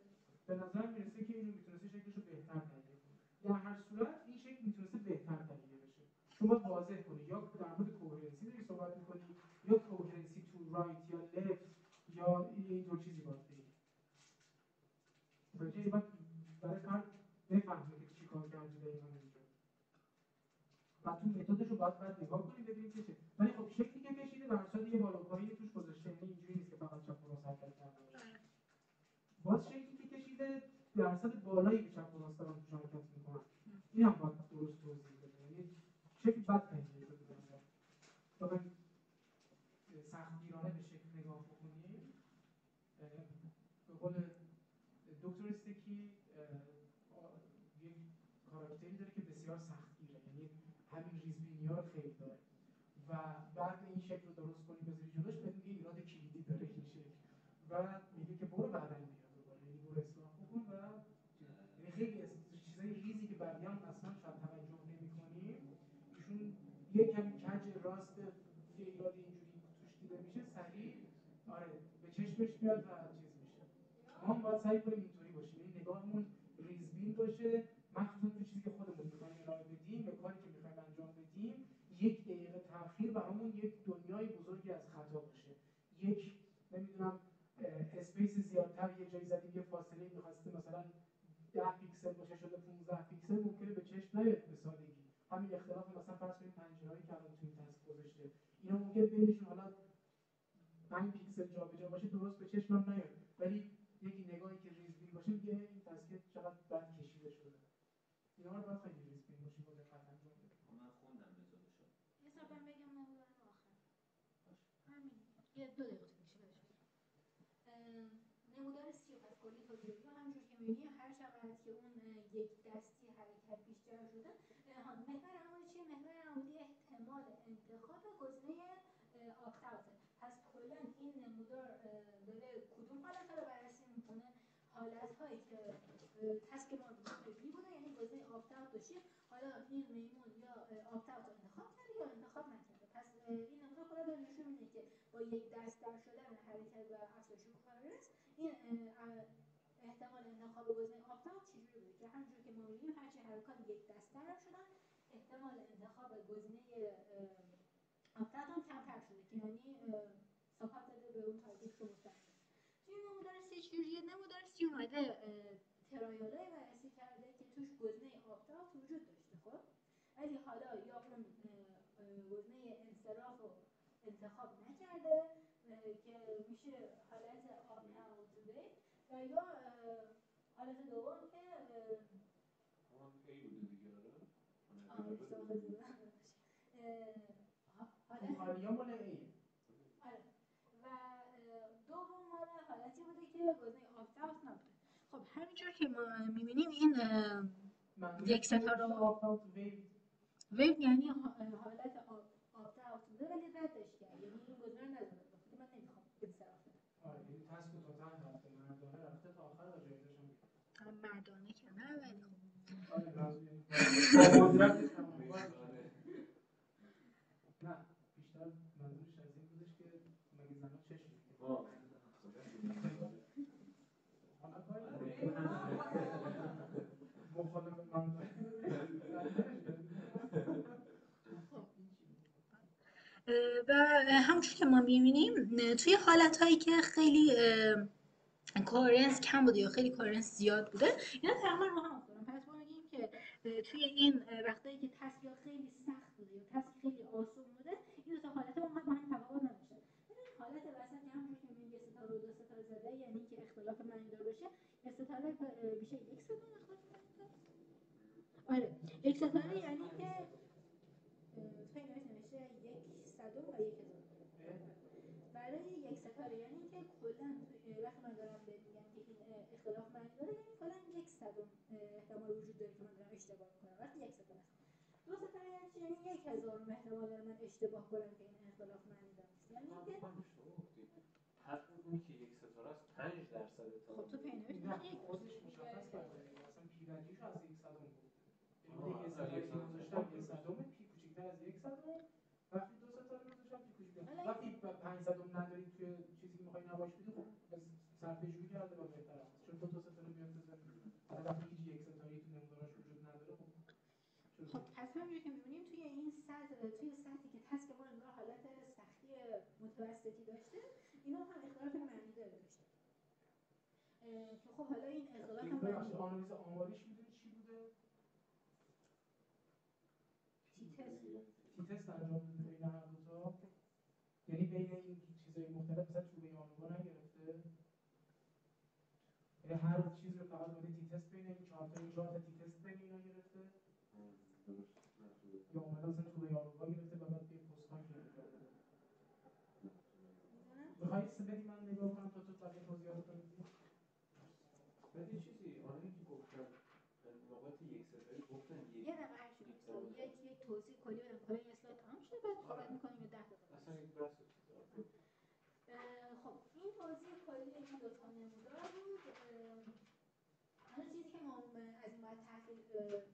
به نظر میرسه که اینو میتونسته شکلش رو بهتر تهیه کنه. در هر صورت این شکل میتونسته بهتر تهیه بشه. شما واضح کنی یا در مورد کوهرنسی داری صحبت میکنی یا کوهرنسی تو رایت یا لفت یا این دو چیزی باید بگی. بچه باید برای فرد بفهمه که چی کار کردی دقیقا اینجا. و تو متدش رو باید نگاه کنی ببینی سختگیرانه به شکل نگاه بکنیم، به قول دکتر استکی یک کاراکتری داره که بسیار سختگیره، یعنی همین ریزبینی‌ها رو خیلی داره و بعد این شکل رو درست کنی بذاری جلوش بهت میگه ایراد کلیدی داره این شکل و میگه که برو بعداً بیا دوباره، یعنی برو اصلاح بکن و یعنی خیلی چیزای ریزی که بقیه هم اصلا شاید توجه نمی‌کنیم، ایشون یکم کج راست یه ایراد اینجوری توش دیده میشه سریع آره به چشمش میاد و چیز میشه. ما هم باید سعی کنیم اینطوری باشیم، این نگاهمون ریزبین باشه، مخصوصا تو چیزی که خودمون می‌خوایم ارائه بدیم، به کاری که می‌خوایم انجام بدیم، یک دقیقه تأخیر برامون یک دنیای بزرگی از خطا باشه. یک نمیدونم اسپیس زیادتر یه جایی زدیم، یه فاصله می‌خواسته مثلا 10 پیکسل باشه شده 15 پیکسل، ممکنه به چشم نیاد به سادگی. همین اختلاف مثلا فرض کنید پنجره‌ای که الان توی تست گذاشته، اینا ممکنه بینشون حالا 5 پیکسل جابجا باشه، درست به چشم هم نیاد، ولی یکی نگاهی که ریزبین باشه میگه این تسکیه چقدر بد کشیده شده. اینا رو باید خیلی ریزبین باشیم با دقت انجام بدیم. من خوندم متدشو. حسابم بگم نمودار آخر. همین. یه 2 دقیقه طول میشه بهش. نمودار 30 پس کلی توضیحی همونجور که می‌بینیم هر چقدر که اون یک دستی حرکت بیشتر شده، محور عمودی چیه؟ محور عمودی احتمال انتخاب گزینه آپت اوت. پس کلا این نمودار داره کدوم حالت‌ها رو بررسی می‌کنه؟ حالت‌هایی که تسک ما بی بوده، یعنی گزینه آپت اوت داشتیم، حالا این میمون یا آپت اوت رو انتخاب کرده یا انتخاب نکرده. پس این نمودار کلا داره نشون میده که با یک دست‌در شدن حرکت و افزایش کاررس این احتمال انتخاب گزینه آپت اوت چجوری بوده که همونجور که ما می‌بینیم هرچی حرکات یک دست‌در شدن احتمال انتخاب گزینه آپت اوت هم کمتر شده که یعنی ساپورت داده به اون تارگت که مستقیم. توی نمودار سی چجوریه؟ نمودار سی اومده ترایالای بررسی کرده که توش گزینه آپت اوت وجود داشته، خب ولی حالا یا اون گزینه انصراف رو انتخاب نکرده که میشه حالت آپت اوت وی، و یا حالت دوم که اون ای بوده دیگه. اون خالیه مال ایه. آره و دوم مال حالتی بوده که گزینه آپت اوت نبوده. خب همینجور که ما می‌بینیم این یک ستا رو ویو یعنی حالت آپت اوت بوده ولی ردش کرد، یعنی این گزینه رو نزده بخاطر من نمیخوام انصراف بدم. آره این تسک تا ته رفته، مردانه رفته تا آخر و جایزش هم مردانه که نه ولی آره راضی یعنی نه بیشتر منظورش از این بودش که مگه زنها چشم حالا کاری مخالف مردانه و همونجور که ما می‌بینیم توی حالت‌هایی که خیلی کارنس کم بوده یا خیلی کارنس زیاد بوده، اینا تقریبا رو هم افتادن. پس ما میگیم که توی این وقتایی که تسک یا خیلی سخت بوده یا تسک خیلی آسون بوده، این دو تا حالت با هم تفاوت نداشتن. ببین حالت وسط که همونجور که می‌بینیم یه ستاره و دو ستاره زده، یعنی که اختلاف معنی دار باشه، یه ستاره میشه یک ستاره اختلاف معنی دار. آره یک ستاره یعنی که توی نوشته یک صدم و یک هزار. برای یک ستاره یعنی که کلا وقتی من دارم بهت میگم که این اختلاف معنی داره، یعنی کلا یک صدم احتمال وجود داره که من دارم اشتباه میکنم وقتی یک ستاره است. دو ستاره یعنی چی؟ یعنی 1000 احتمال داره من اشتباه کنم که این اختلاف معنی داره. یعنی که حقیقی که یک ستاره است 5% خب تو پی نوشت یک خودش مشخص کرده اصلا پیرنجیش از یک صدم بود. یعنی یه ستاره که گذاشتم یه صدم پی کوچیک‌تر از یک صدم، وقتی دو ستاره گذاشتم پی کوچیک‌تر. وقتی 500 نداری توی چیزی که می‌خوای نمایش بدی، خب صرفه‌جویی کرده و بهتر است. چون دو تا ستاره بیاد بزنی. وقتی هیچ یک ستاره تو نمودارش وجود نداره، خب پس همونجوری که می‌بینیم توی این توی سطحی که تسک ما انگار حالت سختی متوسطی داشته، اینا هم اختلاف معنی داره داشته. که خب حالا این اختلاف معنی آنالیز آماریش می‌دونی چی بوده؟ تی تست انجام داده بین هر دو تا، یعنی بین این چیزهای مختلف مثلا چوبه آنووا نگرفته، یعنی هر چیز رو فقط بوده تی تست بین این چهار تا تی تست بین اینا گرفته، یا اومده مثلا چوبه آنووا گرفته و بعد یه پست‌ها گرفته. بدی من نگاه کنم تا تو بقیه توضیحات رو بدی؟ بدی چیزی آنهایی که گفتن نقاط یک ستایی گفتن یه دقیقه هر چی یک توضیح کلی بدم کلا این اسلاید تمام شده بعد صحبت می‌کنیم یه 10 دقیقه اصلا یک بحث خب این توضیح کلی این دو تا نمودار بود. حالا چیزی که ما از این باید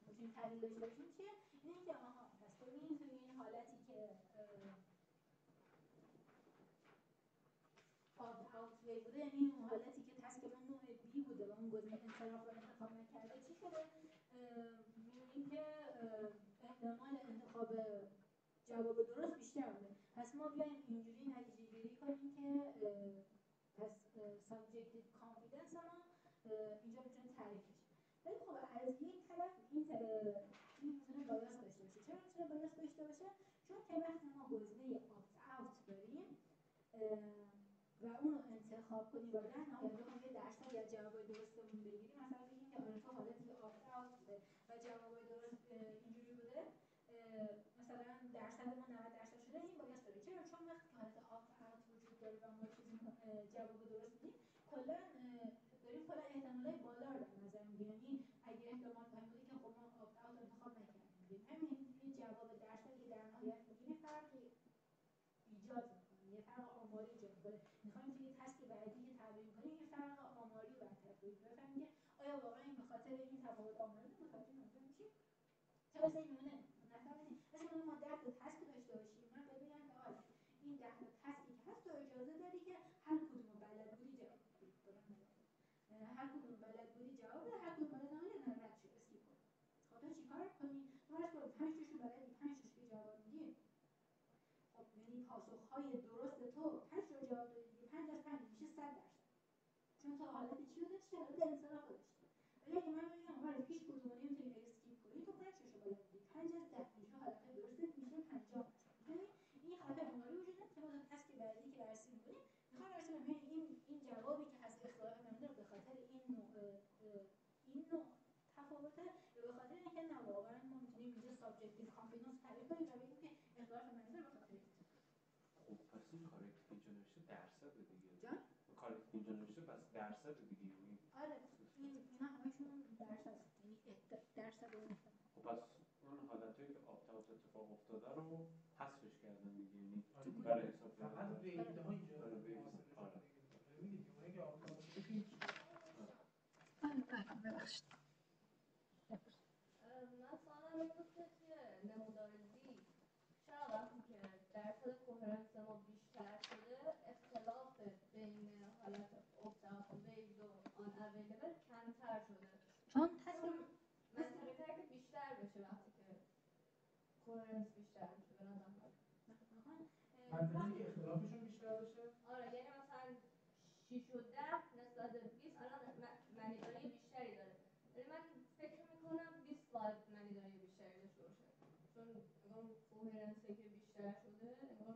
میتونیم تحلیل داشته باشیم چیه؟ اینه که آها پس ببینید توی این حالتی که آپت اوت وی بوده، یعنی این حالتی که تسکمون نوع بی بوده و اون گزینه انصراف رو انتخاب نکرده چی شده؟ می‌بینیم که احتمال انتخاب جواب درست بیشتر بوده. پس ما بیایم اینجوری نتیجه گیری کنیم که پس سابجکتیو کانفیدنس ما اینجا میتونه تعریف بشه. ولی خب از یک طرف این میتونه بایاس داشته باشه. چرا میتونه بایاس داشته باشه؟ چون که وقتی ما گزینه آپت اوت داریم و اون رو انتخاب کنیم و در نهایت بخوایم یه درصدی از جوابای درستمون بگیریم، مثلا بگیم که آره تو حالتی که آپت اوت بوده و جوابای درست اینجوری بوده، مثلا درصد ما 90% شده، این بایاس داره. چرا؟ چون وقتی که حالت آپت اوت وجود داره و ما چیزی جواب درست میدیم، کلا داریم کلا احتمالای بالا رو در نظر میگیریم. یعنی اگه احتمال پایین بوده که خب ما آپت اوت رو انتخاب نکردیم، همین یه جواب درصدی که در نهایت میگیریم فرقی ایجاد میکنه، یه فرق آماری ایجاد میکنه. میخوایم توی تسک بعدی که تمرین کنیم این فرق آماری رو برطرف کنیم، بفهمیم که آیا واقعا این به خاطر این تفاوت آماری متوجه میشیم چرا مثلا میمونه نفهمید. مثلا ما 10 تا تسک داشته باشیم، من ببینم که آره این 10 تا تسکی که هست تو اجازه داری که هر کدوم رو بلد بودی جواب بدی، هر کدوم بلد بودی جواب بده، هر کدوم بلد نبودی نه رد شو اسکیپ کن. خب تو چیکار کنی؟ تو هر کدوم 5 تاشو بلدی، 5 تاش که جواب میدی، خب یعنی پاسخ‌های درست تو 5 تا جواب دادی، 5 از 5 میشه 100%. چون تو حالت چی رو داشتی؟ حالت انصراف داشتی. ولی اگه من بگم آره هیچ کدوم رو نمیتونی اسکیپ کنی، تو 5 تاشو بلد بودی، 5 از 10 میشه حالت درست میشه 50%. یعنی این خطر آماری وجود داره که ما تو تسک بعدی که بررسی می‌کنیم می‌خوام بررسی کنیم این جوابی که هست اختلاف منظور به خاطر این نوع تفاوته یا به خاطر اینکه نه واقعا ما می‌تونیم اینجا سابجکتیو کانفیدنس تعریف کنیم و بگیم که اختلاف منظور به خاطر خب پس این کاری که اینجا نوشته درصد دیگه. جان؟ کاری که اینجا نوشته پس درصد دیگه. آره اینا همشون درصد، یعنی درصد اون. خب پس اون حالتی که آپت اوت اتفاق افتاده رو حذفش کردن دیگه، یعنی برای حساب کردن فقط ویده ها اینجا میگید که اونایی که آپت اوت شده که هیچ ببخشید. من سوالم این بود که توی نمودار دی چرا وقتی که درصد کوهرنس ما بیشتر شده اختلاف بین حالت آپت اوت ویو و آن اویلیبل کمتر شده؟ چون تسک منطقی‌تره که بیشتر بشه وقتی که کوهرنس بیشتر بشه به نظر منطقی که اختلافشون بیشتر بشه. آره یعنی مثلا 6 و 10 نسبت به 20 الان معنیداری بیشتری داره، ولی من فکر میکنم 20 باید معنیداری بیشتری داشته باشه، چون اون کوهرنسی که بیشتر شده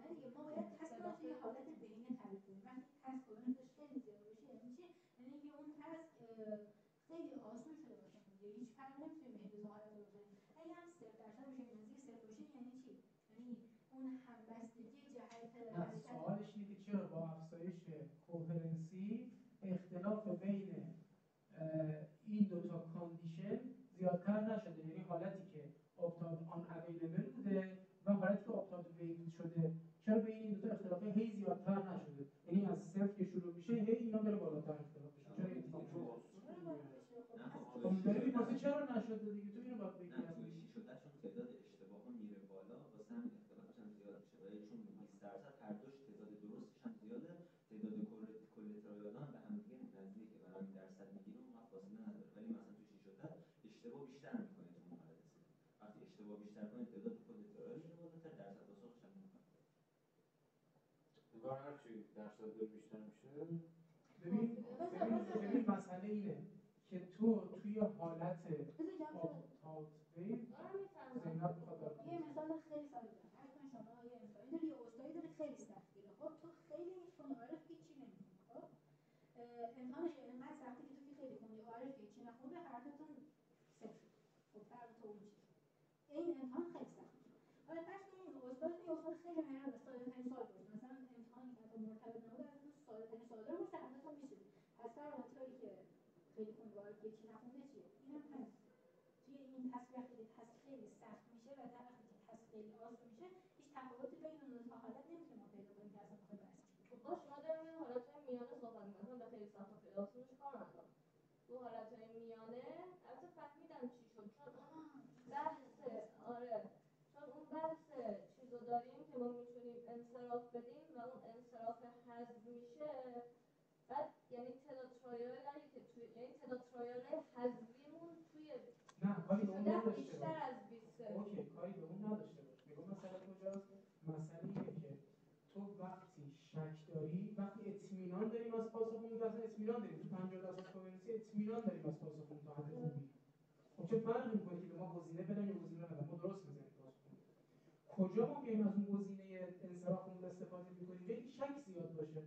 دیگه ما باید تسک رو توی حالت بینی تعریف کنیم. وقتی تسک کوهرنسش خیلی زیاد باشه یعنی چی؟ یعنی اینکه اون تسک خیلی آسون شده باشه، هیچ فرقی نمی‌تونیم بین دو حالت رو بزنیم. اگه هم 0% باشه نزدیک 0 باشه یعنی چی؟ یعنی اون همبستگی جهت سوالش اینه که چرا با افزایش کوهرنسی اختلاف بین این دوتا کاندیشن زیادتر نشده، یعنی حالتی که آپتاوت آن اویلیبل بوده و حالتی که آپتاوت ویو شده، چرا بین این دوتا اختلاف هی زیادتر نشده؟ یعنی از صفر که شروع میشه هی اینا بره بالاتر اختلافشون، چرا این اتفاق نه داری میپرسی چرا نشده دیگه؟ تو اینو باید بگی. نه توی 6 و 10 چون تعداد اشتباهات میره بالا واسه همین اختلافش هم زیاد میشه، ولی چون 20% هر دوش تعداد درستش هم زیاده، تعداد کل ترایال هم به هم دیگه نزدیکه، برای همین درصد میگیره اون فاصله نداره. ولی مثلا توی 6 و 10 اشتباه بیشتر میکنه تو اون حالت سه، وقتی اشتباه بیشتر کنه تعداد کل ترایال میره بالاتر، درصد پاسخش هم میره. انگار هرچی درصد بیشتر میشه. ببین مسئله اینه که توی حالت آپتاوت ویو زینب بخواد یه مثال خیلی ساده بزنم. هر کدوم شما یه امتحانی داری، یه استادی داری خیلی سخت گیره. خب تو خیلی می‌خونی، عارف هیچی نمی‌خونی. خب امتحانش اینقدر سخته که تو خیلی خوندی، عارف هیچی نخونی، هرتاتون صفر. خب فرق تو اون چیه؟ این امتحان خیلی سخته. حالا فرض کنید استاد خیلی مهربون، ساده ترین سوال پرسید. مثلا امتحانی که تو مرتبط نبوده، از تو ساده نداشته بیشتر باش. از 20 اوکی، کاری به اون نداشته باش. میگم مسئله کجاست؟ مسئله اینه که تو وقتی شک داری، وقتی اطمینان داریم از پاسخمون، اصلا اطمینان داریم تو 50% کوهرنسی اطمینان داریم از پاسخمون تا حد خوبی. خب چه فرقی می‌کنه که به ما گزینه بدن یا گزینه ندن؟ ما درست می‌زنیم پاسخمون. کجا ما میایم از اون گزینه انصرافمون استفاده می‌کنیم؟ وقتی شک زیاد باشه.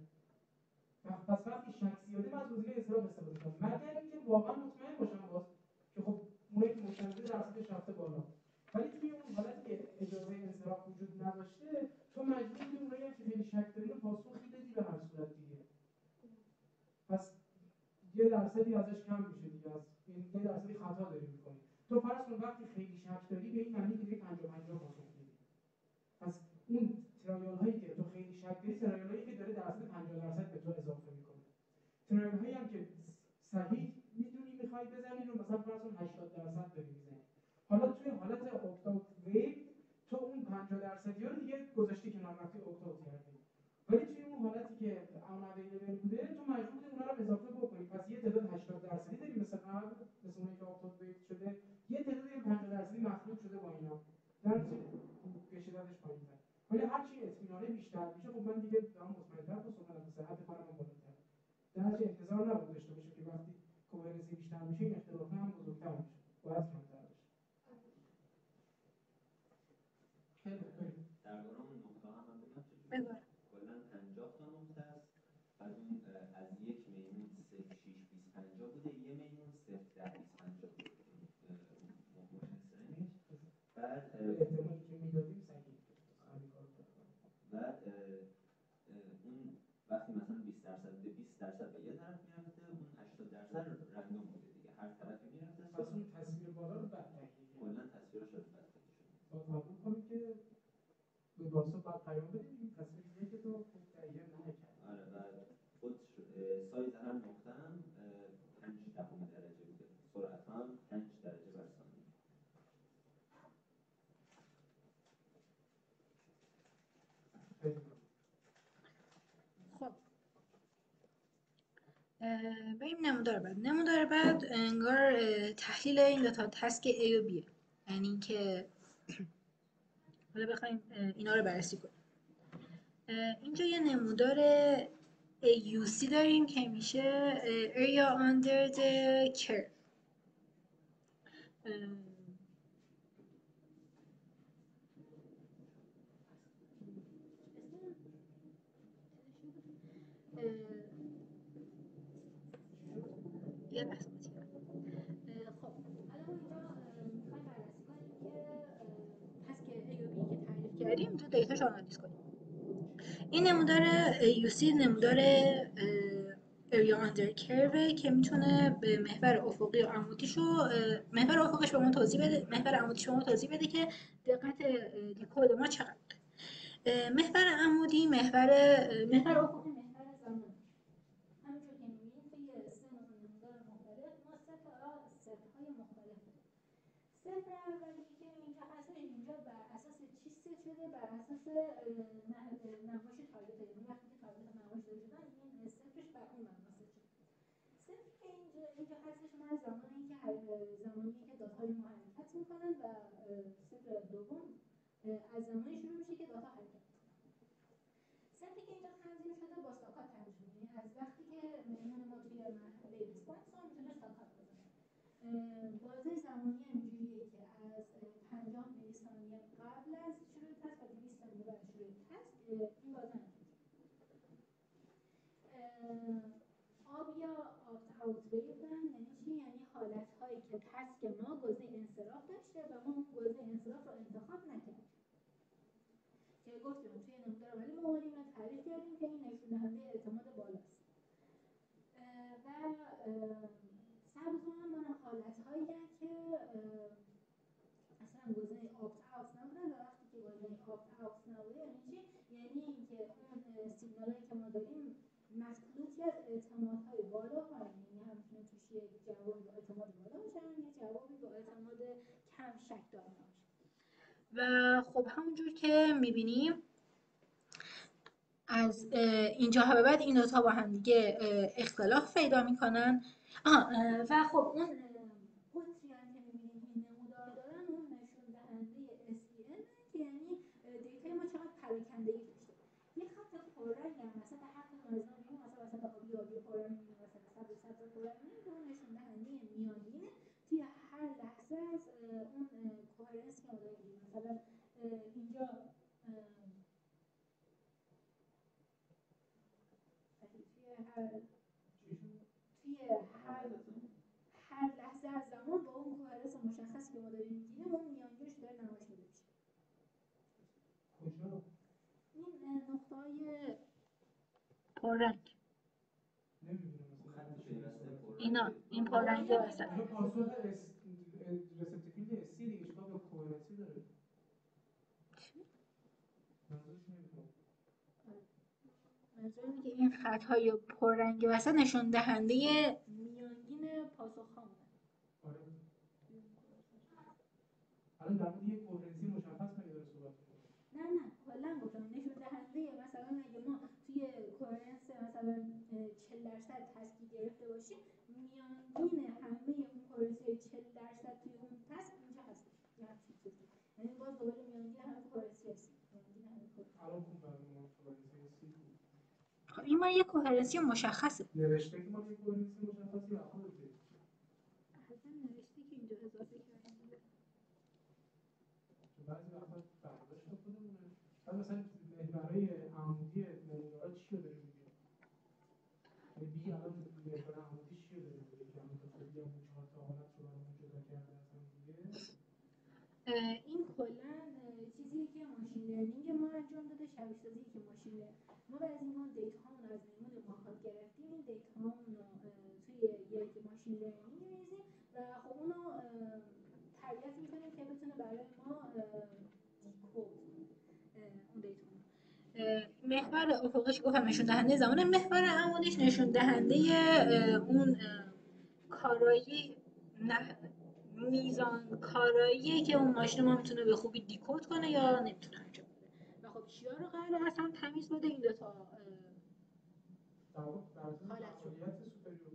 پس وقتی شک زیاده من از گزینه انصراف استفاده کنم، مگر اینکه واقعا مطمئن باشم باز که خب اونایی که مشترک درصدش رفته بالا. ولی توی اون حالتی که اجازه انصراف وجود نداشته، تو مجبوری اونایی هم که خیلی شک داری رو پاسخی بدی به هر صورت دیگه. پس یه درصدی ازش کم میشه دیگه، از این یه درصدی خطا داری میکنی. تو فرض کن وقتی خیلی شک داری به این معنی که 50-50 پاسخ میدی. پس اون ترایال هایی که تو خیلی شک داری، ترایال هایی که داره درصد 50% به تو اضافه میکنه. ترایال هایی هم که صحیح میدونی میخوای بزنی رو مثلا فرض کن 80% داری میزنی. حالا توی حالت اکتاوت ویو تو اون 50% رو دیگه گذاشتی کنار، رفتی اکتاوت کردی. ولی توی اون حالتی که آناویلیبل بوده تو مجبور بودی اونا رو اضافه بکنی. پس یه تعداد 80% داری مثل قبل، مثل اونی که اکتاوت ویو شده، یه تعداد 50% مخلوط شده با اینا. در نتیجه کشیدنش پایین‌تر. ولی هر چی اطمینان بیشتر میشه، خب من دیگه دارم مطمئن‌تر پاسخ میدم، صحت کارم بالاتر. در نتیجه انتظار نباید داشته باشیم که وقتی کوهرنسی بیشتر میشه این اختلافات هم بزرگتر میشه. باید کمتر بشه. خیلی خوب. درباره اون نقطه هم بگم چجوریه. کلا 50 تا نقطه است. بعد اون از یک میمون 0 6 20 50 بوده، یه میمون 0 10 20 50 بوده. بعد احتمالی که میدادیم صحیح. بعد اون وقتی مثلا 20% به 20% به یه طرف میرفته، اون 80% رندوم بوده دیگه، هر طرفی میرفته. پس اون تصویر بالا رو بد تهیه کرد. کلا تصویرش رو بد تهیه شده. باید قبول کنیم که به واسه باید پیام بدیم این تصویریه که تو خوب تهیه نکردی. آره، و خود سایز هر نقطه هم 5 درجه بوده، سرعت هم 5 درجه بر ثانیه. خب بریم نمودار بعد. نمودار بعد انگار تحلیل این دو تا تسک A و B، یعنی که حالا بخوایم اینا رو بررسی کنیم. اینجا یه نمودار AUC داریم که میشه Area Under the Curve. یه لحظه خب حالا ما اینجا میخوایم بررسی کنیم که تسک A و B که تعریف کردیم اینجا دیتاش آنالیز کنیم. این نمودار AUC نمودار Area Under Curve که میتونه به محور افقی و عمودیشو محور افقیش به ما توضیح بده، محور عمودیش به ما توضیح بده که دقت دیکود ما چقدر. محور عمودی محور افقی محور زمانی. همونجور که می‌بینید توی سه نمودار مختلف ما سه های مختلف داریم. صفر اولی که اینجا هست، اینجا بر اساس چی ست شده؟ بر اساس نمایش تارگت، یعنی وقتی که تارگت نمایش داده شدن این صفرش بر اون مبنا ست شده. صفر که اینجا هستش مال زمانی که داتای ما حرکت میکنن و صفر دوم از زمانی شروع میشه که داتا حرکت میکنن. صفری که اینجا تنظیم شده با ساکات تنظیم شده، یعنی از وقتی که میمون ما توی مرحله ریسپانس ها میتونه ساکات بزنه. بازه زمانی اینجوریه که از 50 میلی ثانیه قبل از شروع تست و 200 ثانیه بعد شروع تست این بازه انجام شده. آب یا آپت اوت ویون یعنی چی؟ یعنی حالت هایی که تسک ما گزینه انصراف داشته و ما اون گزینه انصراف رو انتخاب نکردیم. که گفتیم توی نمودار اولی ما اومدیم رو تعریف کردیم که این نشون دهنده اعتماد بالاست. و سبز هم مال حالت هایی که اصلا گزینه آپت اوت نبودن و وقتی که گزینه آپت اوت نبوده یعنی چی؟ یعنی اینکه اون سیگنال هایی که ما داریم مخلوطی از اعتمادهای بالا پایین، یعنی هم میتونه توش یک جوابی با اعتماد بالا باشه، هم یک جوابی با اعتماد کم شک دار باشه. و خب همونجور که میبینیم از اینجاها به بعد این دوتا با هم دیگه اختلاف پیدا میکنن. و خب اون قطری هم که میبینیم این نمودار داره پررنگ هم وسط هر کدوم از اینا میبینیم، مثلا وسط آبی پررنگ میبینیم، وسط سبز پررنگ میبینیم که اون نشون دهنده میانگینه توی هر لحظه از اون کوهرنس که ما داریم. مثلا اینجا هر لحظه از زمان با اون کوهرنس مشخصی که ما داریم میگیریم اون میانگینش داره نمایش میده میشه. کجا؟ این نقطه‌های پررنگ نمیدونم مثلا اینا، این پررنگی وسط. اینجا پاسخ رسپتیفیل اسی دیگه چیکار به کوهرنسی داره؟ منظورش نمیدونم. منظور اینه که این خط‌های پررنگ وسط نشون دهنده میانگین پاسخ‌هامونه. آره. الان در مورد یک کوهرنسی مشخص مگه داره صحبت می‌کنه؟ نه کلا گفتم نشون دهنده مثلا اگه ما توی کوهرنس مثلا 40% تسکی گرفته باشیم میانگین همه اون کوهرنس‌های 40% توی اون تسک اینجا هستش. یعنی باز دوباره میانگین همه کوهرنسی هست. الان خوب برای کوهرنسی سی خب این ما یه کوهرنسی مشخصه. نوشته که ما یک کوهرنسی مشخصی یا خودته؟ اصلا نوشته که اینجا اضافه کردیم. بعضی وقتا برداشت خودمونه. بعد مثلا محورهای عمودی نمونه‌ها چی رو داره میگه؟ یعنی بی الان محور عمودی چی رو داره میگه؟ که همون بخواد اون 4 تا حالت رو برامون جدا کرده از هم دیگه. این کلا چیزیه که ماشین لرنینگ ما انجام داده، شبیه سازی که ماشین ما بعضی ما دیتا هامون از نمود ماه‌ها گرفتیم، این دیتا هامون رو توی یک ماشین لرنینگ می‌ریزیم و خب اونو تربیت می‌کنیم که بتونه برای ما دیکود اون دیتا. محور افقیش گفتم نشون دهنده زمانه، محور عمودیش نشون دهنده اون کارایی میزان کاراییه که اون ماشین ما میتونه به خوبی دیکود کنه یا نمیتونه انجام بده. و خب چیا رو قراره اصلا تمیز بده؟ این دو تا حالت سوپریور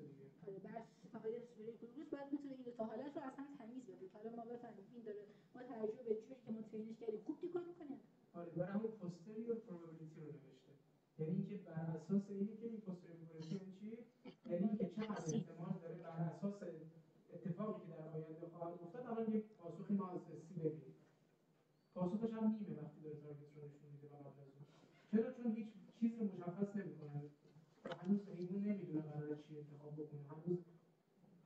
دیگه. آره بر فعالیت سوپریور باید بتونه این دو تا حالت رو اصلا تمیز بده. حالا ما بفهمیم این داره ما توجه به جوری که ما ترینش کردیم خوب دیکود می‌کنه. آره برای همون پوستریور پروبابیلیتی رو نوشته. یعنی اینکه بر اساس اینی که این پوستریور پروبابیلیتی چی؟ یعنی اینکه چقدر احتمال داره بر اساس اتفاقی که در آینده خواهد افتاد الان یک پاسخی ما از سی بگیریم. پاسخش هم نیمه وقتی داره تارگت رو نشون میده و قبل از اون. چرا؟ چون هیچ چیزی رو مشخص نمی‌کنه. هنوز حیوان نمیدونه قراره چی انتخاب بکنه. هنوز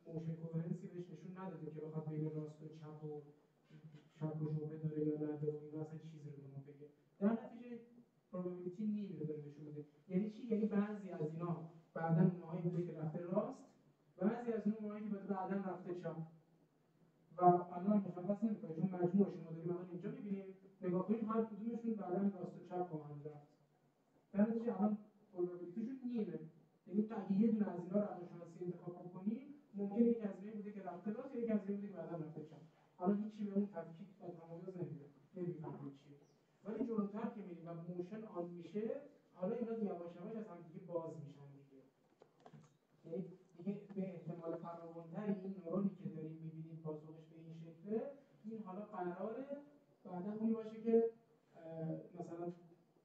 موشن کوهرنسی بهش نشون ندادیم که بخواد بین راست و چپ و شک و شبهه داره یا نداره و این اصلا چیزی رو به ما بگه. در نتیجه پروبابیلیتی نیمی رو داره نشون میده. یعنی چی؟ یعنی بعضی از اینا بعداً اونهایی بوده که رفته راست، بعضی از اونهایی که بعداً رفته چپ. و الان مشخص نمی‌کنه چون مجموعش ما داریم الان اینجا می‌بینیم، نگاه کنید هر کدومشون بعداً راست و چپ خواهند رفت. در نتیجه الان پروبابیلیتیشون نیمه. یعنی تا اگه یه دونه از اینا روانشناسی انتخاب بکنیم ممکنه یک از اینا بوده که رفته راست یا یک از اینا بوده که بعداً رفته چپ. الان هیچی به اون تفکیک و تمایز نمیده. نمی‌فهمیم چیه. ولی جلوتر که میریم و موشن آن میشه، حالا اینا یواش یواش از هم دیگه باز میشن دیگه. یعنی دیگه به احتمال فراوان‌تر این نورونی که داریم می‌بینیم پاسخش به این شکله، این حالا قراره بعدا اونی باشه که مثلا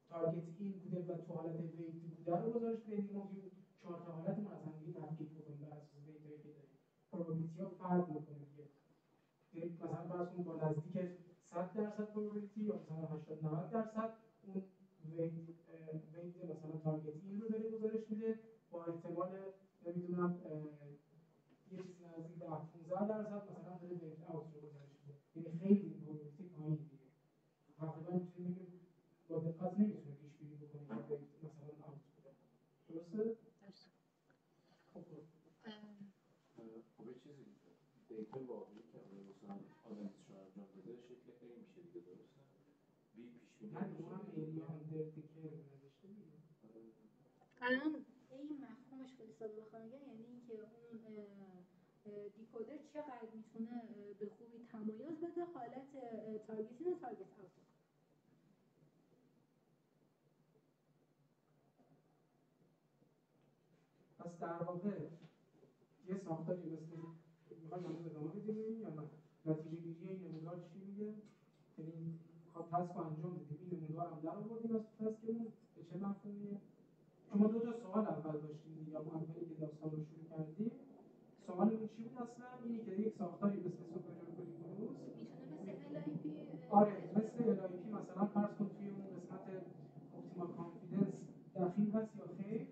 تارگت این بوده و تو حالت ویتی بوده رو گذاشت بدیم ما که 4 تا حالت ما از هم دیگه تفکیک بکنیم بر اساس دیتایی که داریم. پروبابیلیتی ها فرق می‌کنه دیگه. یعنی مثلا فرض کن با نزدیک 100% پروبابیلیتی یا مثلا 80-90% اون ویت مثلا تارگت این رو داره گزارش میده با احتمال نمیدونم یه چیزی نزدیک 10-15% مثلا داره ویت اوت رو گزارش میده. یعنی خیلی پروبابیلیتی پایین دیگه. تقریبا میتونیم بگیم با دقت نمیتونه پیش بینی بکنه که ویت مثلا اوت بوده. درسته؟ خب یه چیزی دیتا واقعی که مثلا آدمش رو انجام بده شکل A میشه دیگه درسته؟ B پیش بینی نه اونم ایریا اندرتیکر نوشته دیگه. الان این مفهومش خیلی ساده بخوام بگم یعنی اینکه اون دیکودر چقدر میتونه به خوبی تمایز بده حالت تارگتین و تارگت اوت. پس در واقع یه ساختاری مثل میخوایم هنوز ادامه بدیم یا نه؟ نتیجه گیری این نمودار چی میگه؟ یعنی خب تسک رو انجام بدیم این نمودار هم در آوردیم از تسکمون به چه مفهومیه؟ شما دو تا سوال اول داشتیم دیگه، یا اولی که داستان رو شروع کردیم سوالمون چی بود اصلا؟ اینی که یک ساختاری مثل سوپرایور پولیگونوس میتونه مثل LIP آره مثل LIP مثلا فرض کن توی اون قسمت اپتیمال کانفیدنس دخیل هست یا خیر،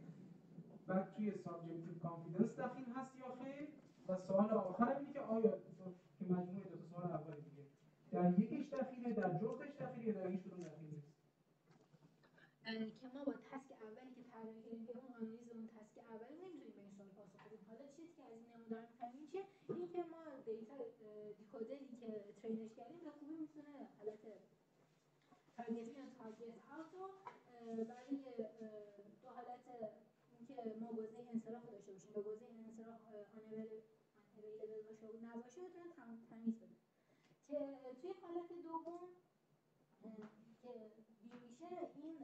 بعد توی سابجکتیو کانفیدنس دخیل هست یا خیر، و سوال آخر اینه که آیا که مجموعه دو تا سوال اول دیگه در یکیش دخیله، در جفتش دخیله، یا در هیچ کدوم دخیل نیست. که ما با تسک اولی که طراحی کردیم که اون آنالیز اون تسک اول نمیتونیم به این سوال پاسخ بدیم. حالا چیزی که از این نمودار می‌فهمیم چیه؟ این که ما دیتا دیکودری که ترینش کردیم به خوبی میتونه حالت تارگت این تارگت اوت رو برای دو حالت اینکه ما گزینه انصراف رو داشته باشیم و گزینه انصراف unavailable باشه و نباشه بتونه تمیز بده. که توی حالت دوم که بی میشه این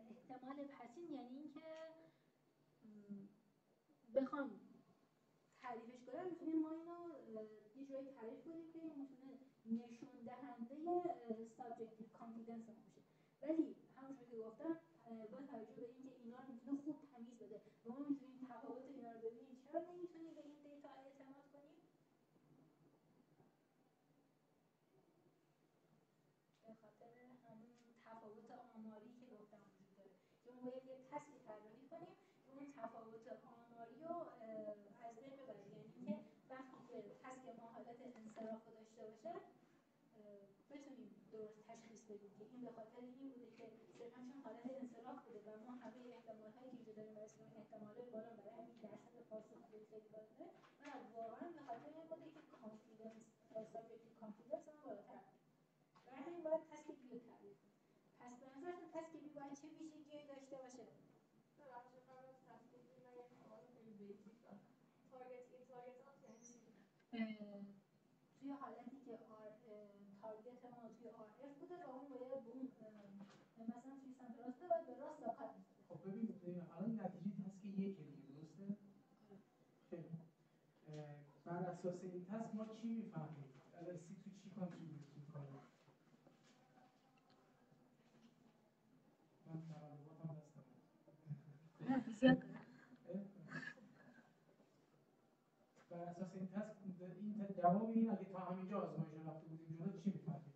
احتمال پسین، یعنی اینکه بخوام تعریفش کنم میتونیم ما اینو یه جایی تعریف کنیم که این میتونه نشون دهنده سابجکتیو کانفیدنس ما باشه، ولی همونجور که گفتم با توجه به اینکه اینا رو میتونه خوب تمیز بده و ما میتونیم تفاوت اینا رو ببینیم، چرا نمیتونیم به این دیتا اعتماد کنیم؟ به خاطر همون تفاوت آماری که گفتم وجود داره که ما باید یه تسکی طراحی کنیم که اون تفاوت آماری رو از بین ببریم، یعنی اینکه وقتی که تسک ما حالت انصراف رو داشته باشه بتونیم درست تشخیص بدیم که این به خاطر این بوده که صرفا چون حالت انصراف بوده و ما همه احتمال‌هایی که وجود داره برای احتمالات بالا برای همین درصد پاسخ خیلی بالاست و واقعا به خاطر این بوده که کانفیدنس سابجکتیو کانفیدنس ما بالاتر بود. برای همین باید تسک بی رو تعریف کنیم. پس به نظرتون تسک بی باید چه ویژگی‌هایی داشته باشه؟ ببخشید قبل از تصمیم گیری من یه سوال خیلی بیسیک دارم. تارگت این تارگت آت یعنی چی؟ توی حالتی که تارگت ما توی RF بوده و اون باید به اون مثلا توی سمت راسته باید به راست یا خط می‌زده. خب ببین الان نتیجه تسک یکه دیگه، درسته؟ خیلی بر اساس این تسک ما چی میفهمیم؟ LSC تو چی کانتریبیوت میکنه؟ من تقلباتم دستم بر اساس این تسک این جواب این اگه تا همینجا آزمایش رفته بودیم جلو چی میفهمیم؟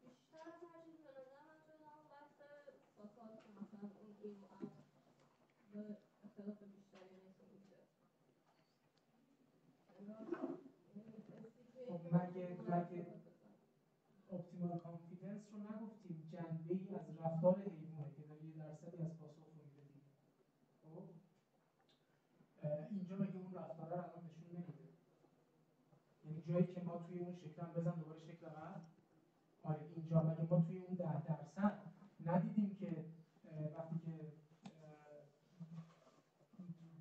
بیشتر از هر چیزی به نظر من توی همون بحث ساکات که مثلا اون این و اوت به اختلاف بیشتری نشون میده. خب مگه اپتیمال کانفیدنس رو نگفتیم جنبه ای از رفتار حیوانه که داره یه درصدی از پاسخ رو میده دیگه. خب اینجا مگه اون رفتار رو الان نشون نمیده؟ یعنی جایی که ما توی اون شکل هم بزن دوباره شکل قبل، آره اینجا مگه ما توی اون 10% ندیدیم که وقتی که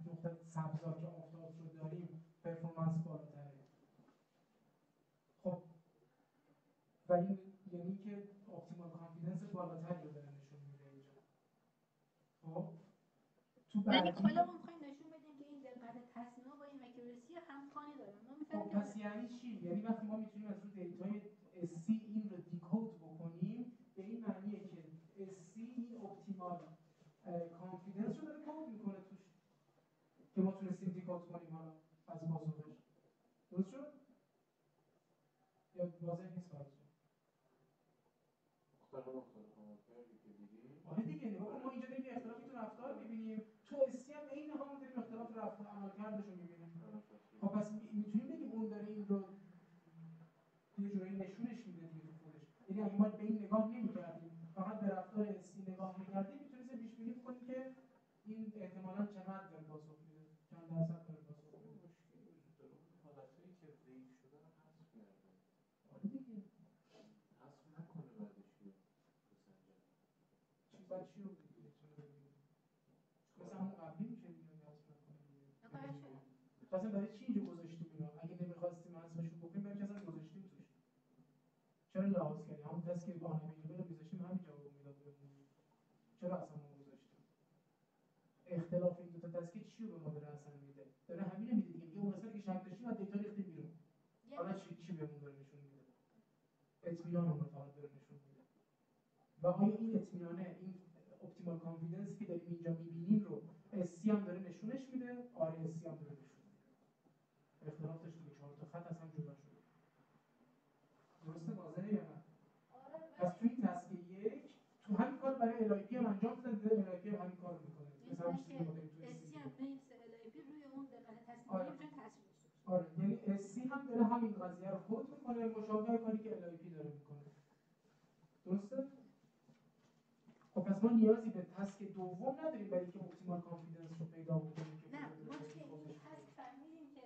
نقطه سبزا که آفتاب رو داریم پرفورمنس بالاتره. خب و این یعنی که اپتیمال کانفیدنس بالاتری رو داره نشون میده اینجا. خب تو یعنی بعدی کلا ما می‌خوایم نشون بدیم که این دقت تصمیم‌ها با این اکورسی همخوانی داره. ما می‌فهمیم خب پس یعنی چی؟ یعنی وقتی ما میتونیم از روی دیتای SC این رو دیکود بکنیم به این معنیه که SC این اپتیمال کانفیدنس رو داره کد میکنه توش که ما تونستیم دیکود کنیم حالا از پاسخش. درست شد؟ یا واضح نیست براتون؟ آره دیگه نگاه ما اینجا داریم اختلافی تو رفتار می‌بینیم، تو SC هم عین همون داریم اختلاف رفتار عملکردش رو می‌بینیم. خب پس میتونیم بگیم اون داره این رو یه جورایی نشونش میده دیگه تو خودش. یعنی اگه ما به این نگاه نمی‌کردیم فقط به رفتار SC نگاه می‌کردیم میتونیم پیش بینی کنیم که این احتمالاً چقدر داره پاسخ میده، چند درصد داره پاسخ میده. مشکلی وجود داره اون حالتایی که ضعیف شده رو حذف کرده. آره دیگه حذف نکنه بعدش رو بسنجه چی بعد چی رو بگیره مثلا همون قبلی میشه دیگه حذف نکنه دیگه. اصلا برای چی اینجا گذاشتیم اینا؟ اگه نمی‌خواستیم حذفشون بکنیم برای چی اصلا گذاشتیم توش؟ چرا لحاظ کردیم؟ همون تسک که با همین رو می‌ذاشتیم همین جواب میداد بهمون. چرا اصلا ما گذاشتیم؟ اختلاف این دو تا تسک چی رو به ما داره اصلا میده؟ داره همین میده دیگه. اون قسمتی که شک داشتیم از دیتا ریخته بیرون. حالا چی بهمون داره نشون میده؟ اطمینان رو فقط داره نشون میده. و آیا این اطمینانه این اپتیمال دوم نداریم برای اینکه اپتیمال کانفیدنس رو پیدا بکنیم که نه ما توی این تسک فهمیدیم که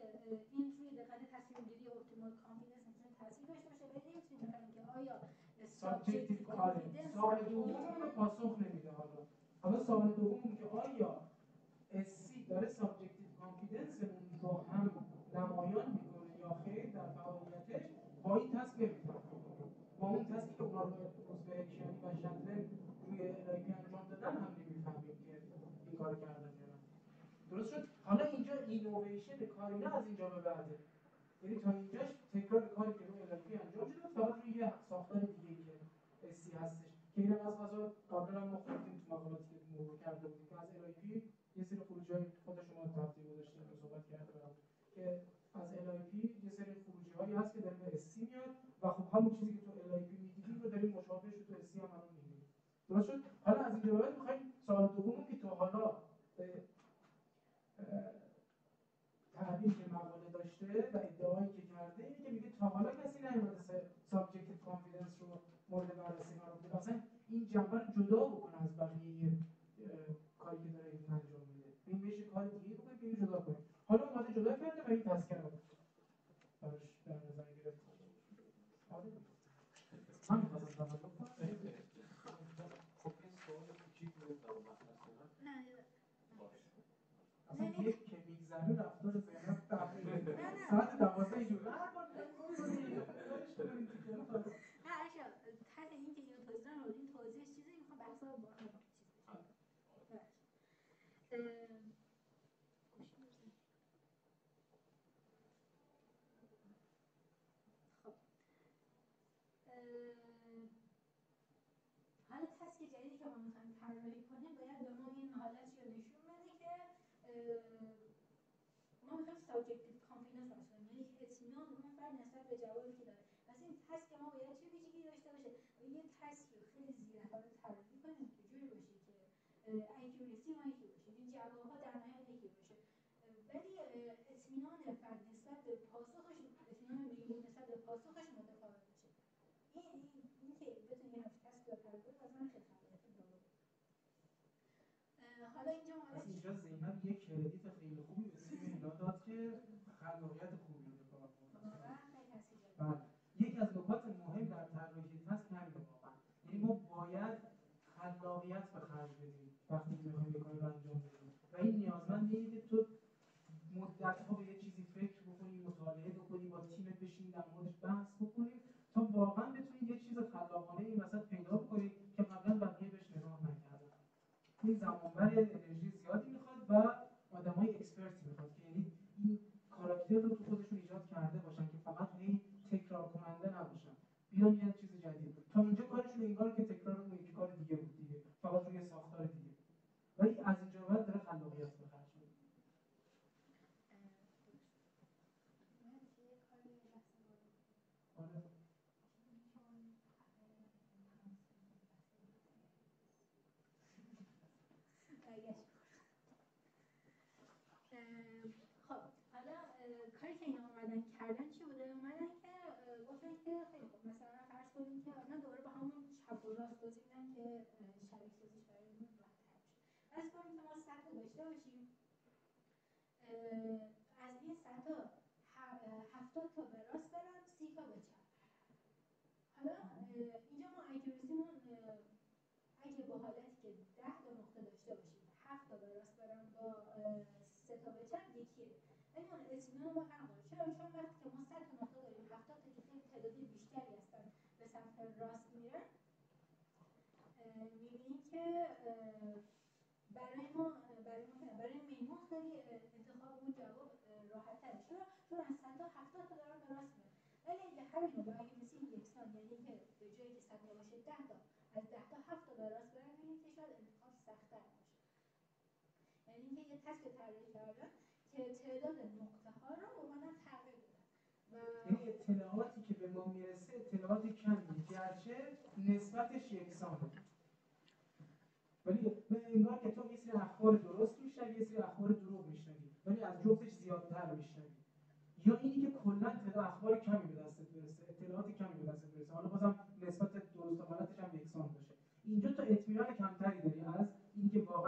این روی دقت تصمیم گیری اپتیمال کانفیدنس میتونه تاثیر داشته باشه ولی نمیتونیم بفهمیم که آیا سابجکتیو کانفیدنس سوال دوم رو پاسخ نمیده. حالا سوال دوم که آیا SC داره سابجکتیو کانفیدنسمون رو هم نمایان میکنه یا خیر در فعالیتش، با این تسک نمیفهمیم. با اون تسکی که اونا روزبه کیانی و شتلر روی الایپی انجام دادن هم نمیفهمیم که این کار کردن یا نه. درست شد؟ حالا اینجا اینوویشن کارینا از اینجا به بعده، یعنی تا اینجاش تکرار کاری که روی الایپی انجام شده فقط روی یه ساختار دیگه که SC هستش که اینم از غذا قبلا هم ما خوندیم تو مقالاتی که مرور کرده بودیم که از الایپی یه سری خروجی‌های خود شما هفته گذشته رو صحبت کردیم که از LIP یه سری خروجی‌هایی هست که داره به SC میاد و خب همون چیزی که تو LIP می‌دیدیم رو داریم مشابهش رو تو SC هم الان می‌بینیم. درست شد؟ حالا از اینجا به بعد می‌خوایم سوال دوم که تو حالا تعبیر که مقاله داشته و ادعایی که کرده اینه که میگه تا حالا کسی نیومده سابجکتیو کانفیدنس رو مورد بررسی قرار بده، اصلا این جنبه رو جدا بکنه از بقیه کاری که داره این انجام میده، این بهش کار دیگه بکنه که اینو جدا کنه. حالا اومده جدا کرده و این تذکر رو براش در نظر گرفت. من می‌خواستم تمام کنم. خب این سوال کوچیک بود در مطلب اصلا یک که میگذره رفتار ذهنت تغییر ساعت 12 اینجور هر بار تحت این که اینو توضیح دارم این توضیحش چیزی میخوام بحثا با هم حالا تسک جدیدی که ما میخوایم طراحی کنیم باید به ما این حالتی رو نشون بده که ما میخوایم سابجکتیو کانفیدنس رو باشیم، یعنی اطمینان اون فرد نسبت به جوابی که داره. پس این تسک ما باید چه ویژگی داشته باشه؟ یه تسک رو خیلی زیرحال طراحی کنیم که جوری باشه که اکیورسی ما یکی باشه، این جوابها در نهایت یکی باشه، ولی اطمینان فرد نسبت به پاسخش، اطمینان میلیون نسبت به پاسخش متفاوت باشه. این که بتونی یه همچین تسک رو طراحی کنی از من خیلی خلاقیت بالا. حالا اینجا زینب یک کردیت خیلی خوبی به تیم اینا داد که خلاقیت خوبی رو به کار برد. یکی از نکات مهم در طراحی تسک همینه واقعا، یعنی ما باید خلاقیت به خرج بدیم وقتی که می‌خوایم یه کاری رو انجام بدیم و این نیازمند اینه که تو مدت‌ها به یه چیزی فکر بکنی، مطالعه بکنی، با تیمت بشینی در موردش بحث بکنی تا واقعا بتونی یه چیز خلاقانه این وسط پیدا بکنی که قبلا بقیه بهش نگاه نکردن. این زمانبر انرژی زیادی میخواد و آدمای اکسپرتی میخواد که یعنی این کاراکتر رو تو خودشون ایجاد کرده باشن که فقط هی تکرار کننده نباشن، بیان یه چیز جدید. تا اینجا کارشون انگار که تکرار اون یکی کار دیگه بود دیگه، فقط روی ساختار دیگه. ولی از اینجا بعد داره خلاقیت به خرج میده. آره. خب حالا کاری که اینا اومدن کردن چی بوده؟ اومدن که گفتن که خیلی خوب مثلا فرض کنیم که من دوباره با همون چپ و راست توضیح میدم که شبیه سازیش برای اون راحت‌تر بشه. فرض کنیم که ما 100 تا داشته باشیم، از این 100 تا 70 تا به راست برن، 30 تا به چپ. حالا اینجا ما اکیورسیمون اگه با حالتی که 10 تا نقطه داشته باشیم 7 تا به راست برن با 3 تا به چپ یکیه، ولی اون اطمینان ما فرق داره. چرا؟ چون وقتی که ما 100 تا نقطه داریم 70 تا که خیلی تعدادی بیشتری هستن به سمت راست میرن، میبینیم که برای میمون خیلی انتخاب اون جواب راحت تره. چون از 100 تا 70 تا دارن به راست میرن، ولی اگه همین رو با اکیورسی یکسان، یعنی که به جایی که 100 تا باشه 10 تا از 10 تا 7 تا به راست برن، میبینیم که شاید انتخاب سخت‌تر باشه. یعنی اینکه یه تسک طراحی کردن که تعداد نقطه ها رو اومدن تغییر دادن و یعنی اطلاعاتی که به ما میرسه اطلاعات کمیه گرچه نسبتش یکسانه، ولی انگار که تو یه سری اخبار درست میشنوی، یه سری اخبار دروغ میشنوی، ولی از جفتش زیادتر میشنوی، یا اینی که کلا تعداد اخبار کمی به دستت برسه، اطلاعات کمی به دستت برسه، حالا بازم نسبت درست و غلطش هم یکسان باشه. اینجا تو اطمینان کمتری داری از اینکه واقعا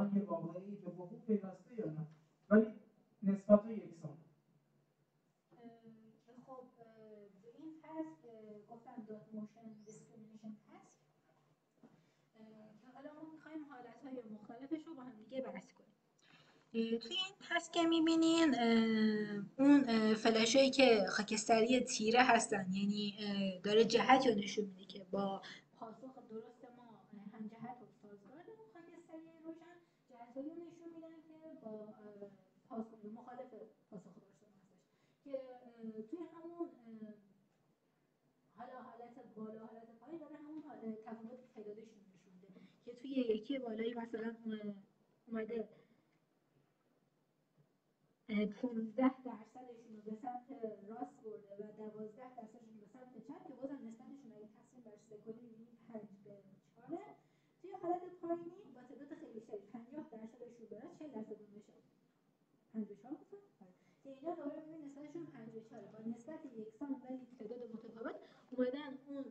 توی این تسک که میبینین اون فلاشایی که خاکستری تیره هستن، یعنی داره جهت رو نشون میده که با پاسخ درست ما هم جهت و سازگار، اون خاکستری روشن جهتایی رو نشون میدن که با پاسخ مخالف پاسخ درست ما هستش، که توی همون حالا حالت بالا حالت پایین داره همون تفاوت تعدادشون نشون میده که توی یکی بالایی مثلا اومده 15% رو به سمت راست برده و 12% رو به سمت چپ، که بازم نسبتشون اگه تصمیم بر سه کنیم می‌بینیم 5-4. توی حالت پایینی با تعداد خیلی بیشتری 50% رو به راست، 40% اون بشه 54 مثلا، که اینجا دوباره می‌بینیم نسبتشون 5-4 با نسبت یکسان ولی تعداد متفاوت اومدن اون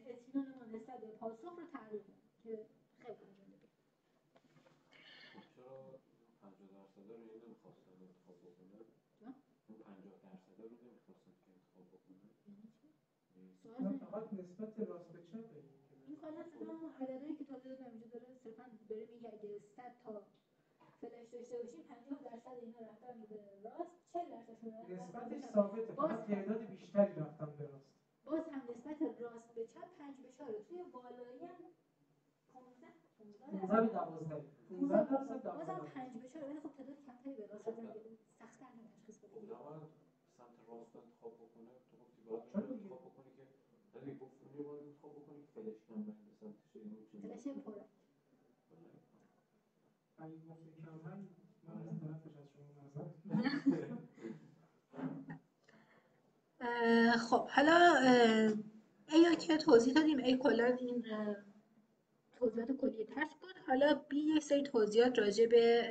اطمینان ما نسبت به پاسخ رو تغییر دادن، که خیلی جالبه. چرا 50% رو اینو نمی‌خواستن انتخاب بکنن؟ اون 50% رو نمی‌خواستن که انتخاب بکنن؟ فقط نسبت راست به چپه. این کلا همون عددهایی که تازه دادم اینجا داره صرفا داره میگه اگه 100 تا فلش داشته باشیم 50% اینا رفتن به راست، 40%شون نسبتش ثابته، فقط تعداد بیشتری رفتن به راست. باز هم نسبت راست به چپ 5-4. توی بالایی هم 15-12 بازم 5-4، ولی خب تعداد کمتری به راست رفتن، سخت‌تر تشخیص بدیم. نباید سمت راست انتخاب بکنه. تو گفتی باید انتخاب بکنی که ولی گفت اونجا باید انتخاب بکنی که فلش کم رنگ به سمتش فلش پره. اگه گفتی کم رنگ من از طرفش از شما نظر. خب حالا یا که توضیح دادیم ای کلا این توضیحات کلی تسک بود. حالا بی یه سری توضیحات راجع به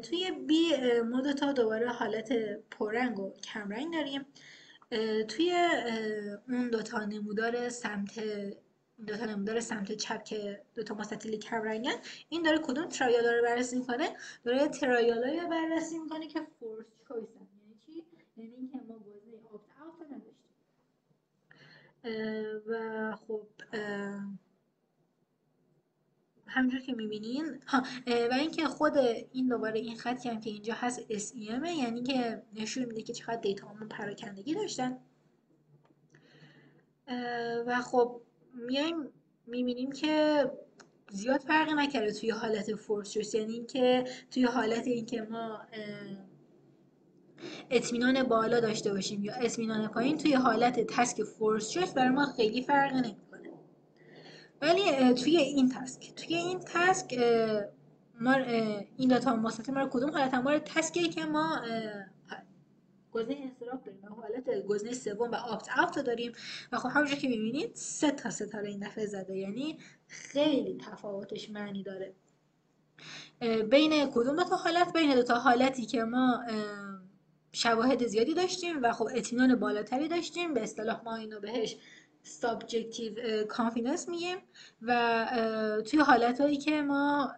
توی بی ما دو تا دوباره حالت پررنگ و کمرنگ داریم. توی اون دوتا نمودار سمت چپ که دوتا مستطیل کمرنگن، این داره کدوم ترایالا رو بررسی میکنه؟ داره ترایالایی رو بررسی میکنه که فورس چویسن. یعنی چی؟ یعنی اینکه ما گزینه آپت اوت رو نداشتیم. و خب همونجور که میبینین و اینکه خود این دوباره این خطی هم که اینجا هست SEM، یعنی که نشون میده که چقدر دیتا همون پراکندگی داشتن. و خب میایم میبینیم که زیاد فرقی نکرده توی حالت فورس چویس، یعنی اینکه توی حالت اینکه ما اطمینان بالا داشته باشیم یا اطمینان پایین، توی حالت تسک فورس چویس برای ما خیلی فرقی نمیکنه. ولی توی این تسک ما این داتا مستطیل ما رو کدوم حالت ما رو تسکیه که ما گزینه انصراف داریم و حالت گزینه سوم و آپت اوت رو داریم. و خب همونجور که می‌بینید 3 تا ستاره این دفعه زده، یعنی خیلی تفاوتش معنی داره بین کدوم دو تا حالت، بین دو تا حالتی که ما شواهد زیادی داشتیم و خب اطمینان بالاتری داشتیم. به اصطلاح ما اینو بهش سابجکتیو کانفیدنس میگیم. و توی حالتایی که ما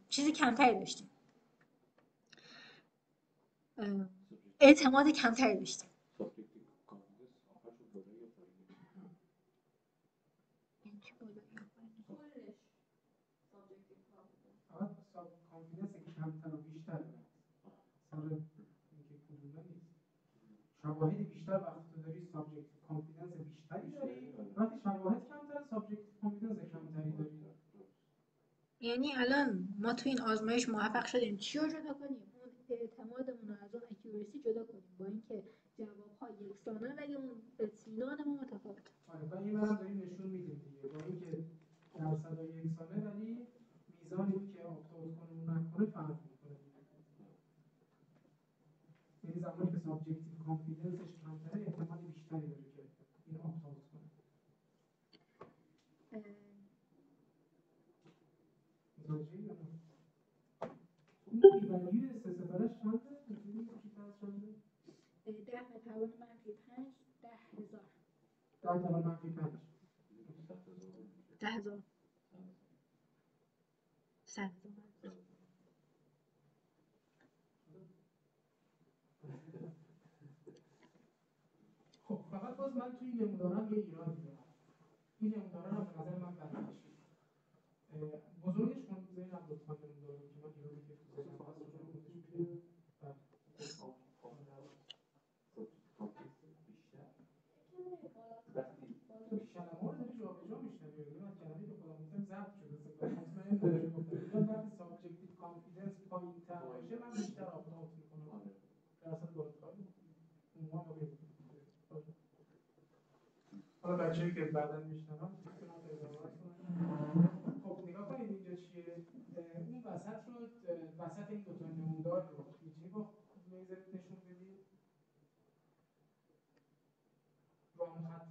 چیزی کمتری داشتیم، اعتماد کمتری داشتیم. کانفیدنس کمتر و بیشتر سر اینکه کدومه نیست. شواهد بیشتر وقتی داری سابجکتیو کانفیدنس بیشتری داری، وقتی شواهد کمتر سابجکتیو کانفیدنس کمتری داری. یعنی الان ما تو این آزمایش موفق شدیم چی رو جدا کنیم؟ اون اعتمادمون رو از اون اکیورسی جدا کنیم، با اینکه جواب‌ها یکسانه ولی اون اطمینانمون متفاوته. آره، و این هم داریم نشون میدیم دیگه، با اینکه درصدای یکسانه ولی میزانی که آپتاوت کنه و نکنه فرق میکنه. یعنی زمانی که سابجکتیو کانفیدنسش کمتره احتمال بیشتری داره که این آپتاوت کنه. اون بی‌ولیوی 3 ستاره‌اش چنده؟ می‌تونی کیفاش چنده؟ 10 به توان -5 10,000. 10 توان -5 10,000 100,000. خب فقط باز من توی نمودارم یه ایرادی دارم. این نمودارم به نظر من بدش. بچه‌ای که بعداً میشنون میتونن قضاوت کنن. خب نگاه کنید اینجا چیه؟ اون وسط رو وسط این دو تا نمودار رو میتونی با لیزر نشون بدی. رو هم خط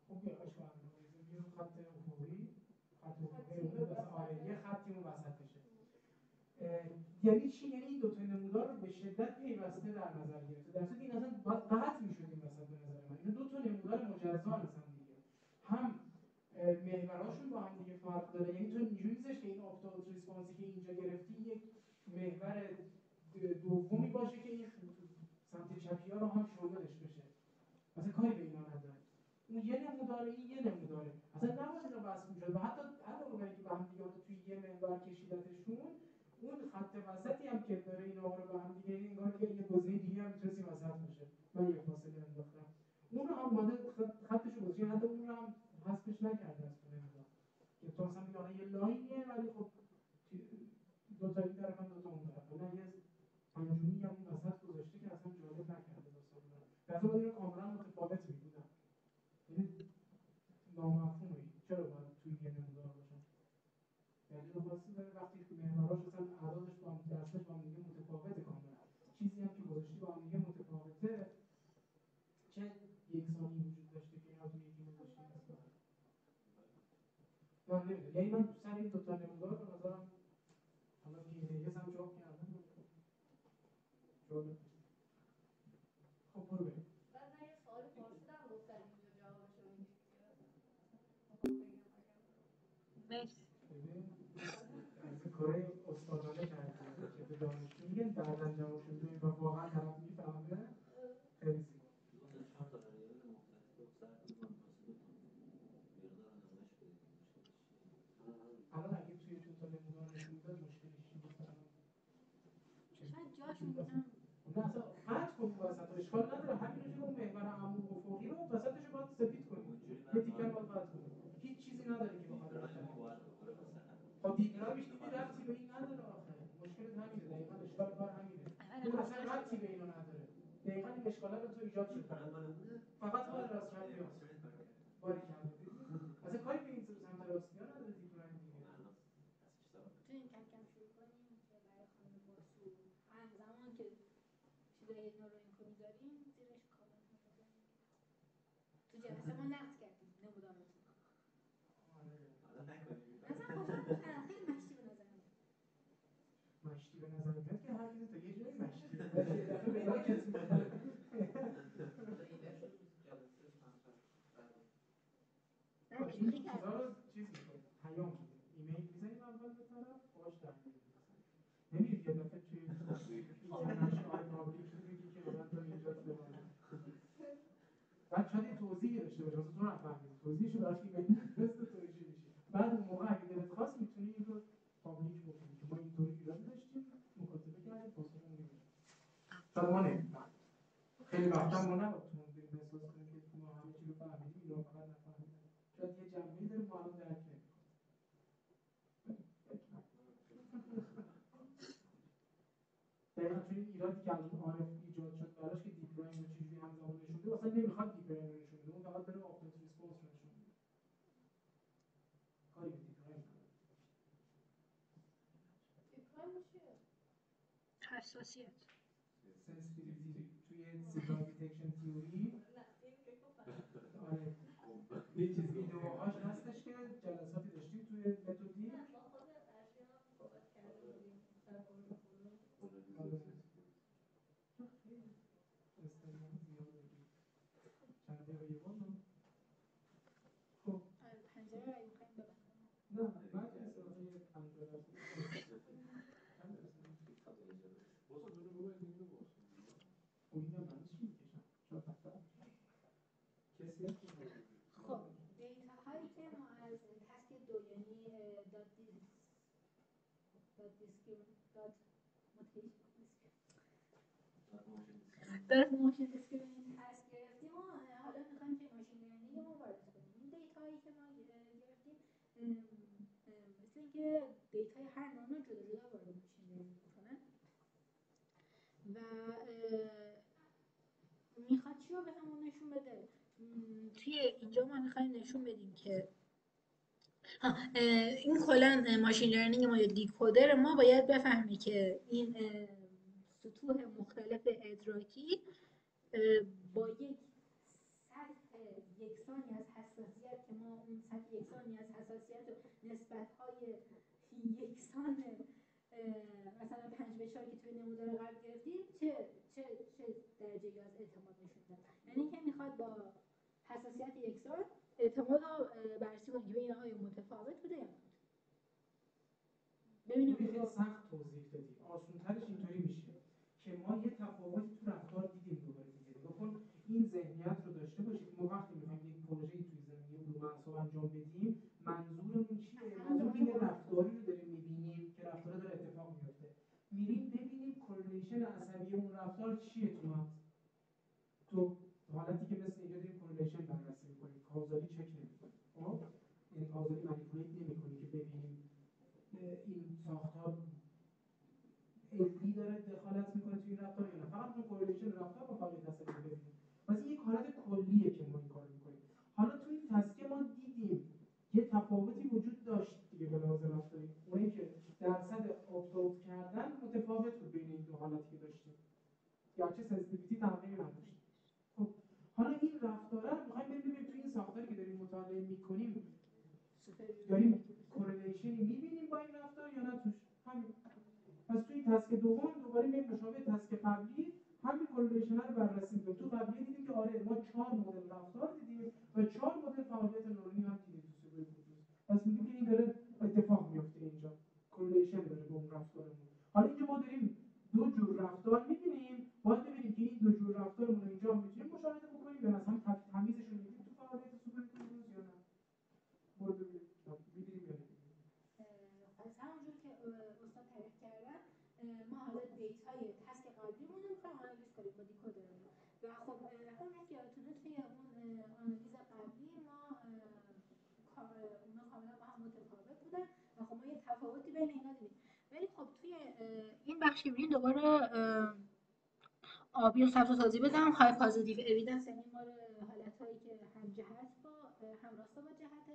خب یه اشکال نداره. لیزر خط افقی یه خطی اون وسطشه. یعنی چی؟ یعنی این دو تا نمودار رو به شدت پیوسته در نظر گرفته. در صورتی این اصلا باید قطع می‌شد این وسط به نظر من. این دو تا نمودار مجزا هستن دیگه. هم محوراشون با هم دیگه فرق داره. یعنی تو اینجوری نیستش که این آپتال ریسپانسی که اینجا گرفتی یک محور دومی باشه که این سمت چپی‌ها رو هم شاملش بشه. مثلا کاری به اینا نداره. اون یه نموداره، این یه نموداره. اصلا نباید اینا بحث می‌شد و حتی علاوه بر اینکه به هم دیگه رو توی یه محور کشیدتشون، اون خط وسطی هم که داره اینا رو به هم دیگه انگار که یه گزینه دیگه هم میتونه وسط باشه. من یه فاصله انداختم. اون رو هم اومده خطش رو گذاشته، حتی اون رو هم حذفش نکرده از اون نمودار. که تو مثلا میگه یه لاینه ولی خب دو تا این طرف هم دو تا اون طرف. نه یه پنجمی هم اون وسط گذاشته که اصلا جالب نکرده داستان رو. در ضمن اینا کاملا متفاوت می‌بودن. یعنی نامفهومه. چرا باید توی یه نمودار باشن؟ دلیل خاصی داره وقتی که محوراش اصلا اعدادش با هم درسش با هم دیگه متفاوته کاملا. چیزی هم که گذاشتی با هم دیگه متفاوته. چه یکسانی وجود داشته که اینا توی یکی گذاشتی اصلا؟ من نمیدونم. یعنی من سر این دو تا نمودار به نظرم حالا که این هم جواب کردم. جالب. خب برو بریم. بعد من یه سوال پرسیدم گفتن اینجا جوابشو میگید مرسی. از کارهای استادانه کردیم که به دانشجو میگن بعداً جوابشو میدونیم و واقعا طرف میفهمه. خیلی زیبا. الان اگه توی دو تا نمودار نشون میداد مشکلش چی بود؟ شاید جاشو میتونم نه اصلا قطع کنیم وسط اشکال نداره. همین رو که اون محور عمود افقی رو وسطش رو باید سفید کنیم. یه تیکه رو باید قطع کنیم. هیچ چیزی نداره که بخواد خب دیگرایش دیگه ربطی به این نداره آخه. مشکل همینه. دقیقاً اشکال کار همینه. اون اصلا ربطی به اینو نداره. دقیقاً این اشکالات تو ایجاد شد. فقط مال راست چپی هست. باری کرده. اصلا کاری به این سمت راستیا نداره دیگرای دیگه. میتونیم کم کم شروع کنیم که برای خانم باسو همزمان که چیزای اینا رو اینفو میذاریم زیرش کامنت میذاریم. تو جلسه ما نقد کردیم نمودار رو. مثلا خیلی مشتی به نظر میاد. مشتی به نظر میاد که هر چیزی تا یه جایی مشتی. یه دفعه به لاکت میاد. این چیزا رو چیز میکنیم. پیام میدیم. ایمیل میزنیم اول به طرف باهاش در میاریم. نمیرید یه دفعه توی اینترنشنال پابلیک میگی که مثلا تو اینجا فلان. بعد شاید توضیحی داشته باشه مثلا تو نفهمیدی توضیحشو براش ایمیل میفرسته توضیح میشه. بعد اون موقع اگه دلت خواست میتونی این رو پابلیک بکنی که ما اینطوری ایراد داشتیم مکاتبه کردیم پاسخمون میدیم. شاید ما نمیدونم. خیلی وقتا ما نباید تو اون بریم احساس کنیم که ما همه چی رو فهمیدیم یا فقط نفهمیدیم. شاید یه جنبه‌ای داره ما الان درک نمی‌کنیم. دقیقاً چون این ایرادی که الان عارف ایجاد شد براش که دیپ لرنینگ رو چجوری همزمان نشون بده اصلا نمیخواد دیپ لرنینگ رو نشون بده. اون فقط داره آپتیمال ریسپانس رو نشون میده. کاری به دیپ لرنینگ نداره. دیپلم چیه؟ حساسیت سنسیتیویتی توی سیگنال دیتکشن تیوری نه این که گفتم آره یه چیز ویدیوهاش هستش که جلساتی داشتیم توی متدیک ما خود ارشیا هم صحبت کرده بودیم سر پروژه استعمال زیاد بگیم چند دقیقه یه بار خب پنجره رو میخوایم ببندیم. نه من استفاده یه پنجره خب اینو من چی میکشم؟ شاید بهتر کسی هست خب دیتا هایی که ما از تسک دو یعنی دات موشن اسکرین تسک گرفتیم و حالا میخوایم که ماشین لرنینگ ما وارد کنیم. این دیتا هایی که ما گرفتیم مثل اینکه دیتای هر نورمال جدا جدا وارد ماشین لرنینگ میکنن و میخواد چی رو به همون نشون بده؟ توی اینجا ما میخوایم نشون بدیم که این کلا ماشین لرنینگ ما یا دیکودر ما باید بفهمه که این سطوح مختلف ادراکی با یک سطح یکسانی از حساسیت که ما اون سطح یکسانی از حساسیت و نسبت‌های یکسان مثلا 5/4 که توی نمودار قبل گرفتیم چه درجه‌ای از اعتماد نشون داد. یعنی که میخواد با حساسیت یکسان اعتماد رو بررسی کنیم که ببینیم آیا متفاوت بوده یا نه. ببینیم خیلی سخت توضیح دادی. آسان‌ترش اینطوری میشه که ما یه تفاوتی تو رفتار دیدیم دوباره دیگه. نگاه کن این ذهنیت رو داشته باشید که ما وقتی می‌خوایم یک پروژه‌ای توی زمینه علوم اعصاب انجام بدیم، منظورمون چیه؟ منظور یه رفتاری رو داریم می‌بینیم که رفتار داره اتفاق میفته. میریم ببینیم کورلیشن عصبی اون رفتار چیه تو مغز. تو حالتی که مثل اینجا داریم کورلیشن بررسی می‌کنیم، کازالی چک نمی‌کنیم. خب این کازالی مانیپولیت نمی‌کنی که ببینیم این ساختار علمی داره دخالت میکنه توی رفتار یا نه، فقط تو کورلیشن رفتار با فعالیت عصبی رو ببینیم. پس این یک حالت کلیه که ما این کارو میکنیم. حالا توی این تسکه ما دیدیم یه تفاوتی وجود داشت دیگه به لحاظ رفتاری، اونی که درصد اپت کردن متفاوت بود بین این دو حالتی که داشتیم، گرچه سنسیتیویتی تغییری نداشت. خب حالا این رفتاره رو می‌خوایم ببینیم توی این ساختاری که داریم مطالعه می‌کنیم داریم کورلیشنی می‌بینیم با این رفتار یا نه توش. همین. پس توی تسک دوم دوباره میایم مشابه تسک قبلی همین کورلیشن رو بررسی می‌کنیم. تو قبلی دیدیم که آره ما 4 مدل رفتار دیدیم و 4 مدل فعالیت نورونی هم دیدیم تو سیبل کوتوس. پس میگیم که این داره اتفاق میفته اینجا. کورلیشن داره با اون رفتارمون. حالا اینجا ما داریم دو جور رفتار می‌بینیم، باید ببینیم که این دو جور رفتارمون رو اینجا می‌تونیم مشاهده بکنیم یا مثلا تمیزشون می‌بینیم تو فعالیت سیبل کوتوس یا نه. برو ببینیم می‌بینیم یا نه. پس همونجور که استاد تعریف کردن ما حالا دیتای تسک قبلیمون رو می‌خوایم آنالیز کنیم با دیکودر و خب همون که یادتونه توی اون آنالیز قبلی ما اونا کاملا با هم متفاوت بودن و خب ما یه تفاوتی بین اینا دیدیم. ولی خب توی این بخش می‌بینیم دوباره آبی و سبز رو توضیح بدم. های پازیتیو اوییدنس یعنی ما حالت‌هایی که هم جهت با هم راستا با جهت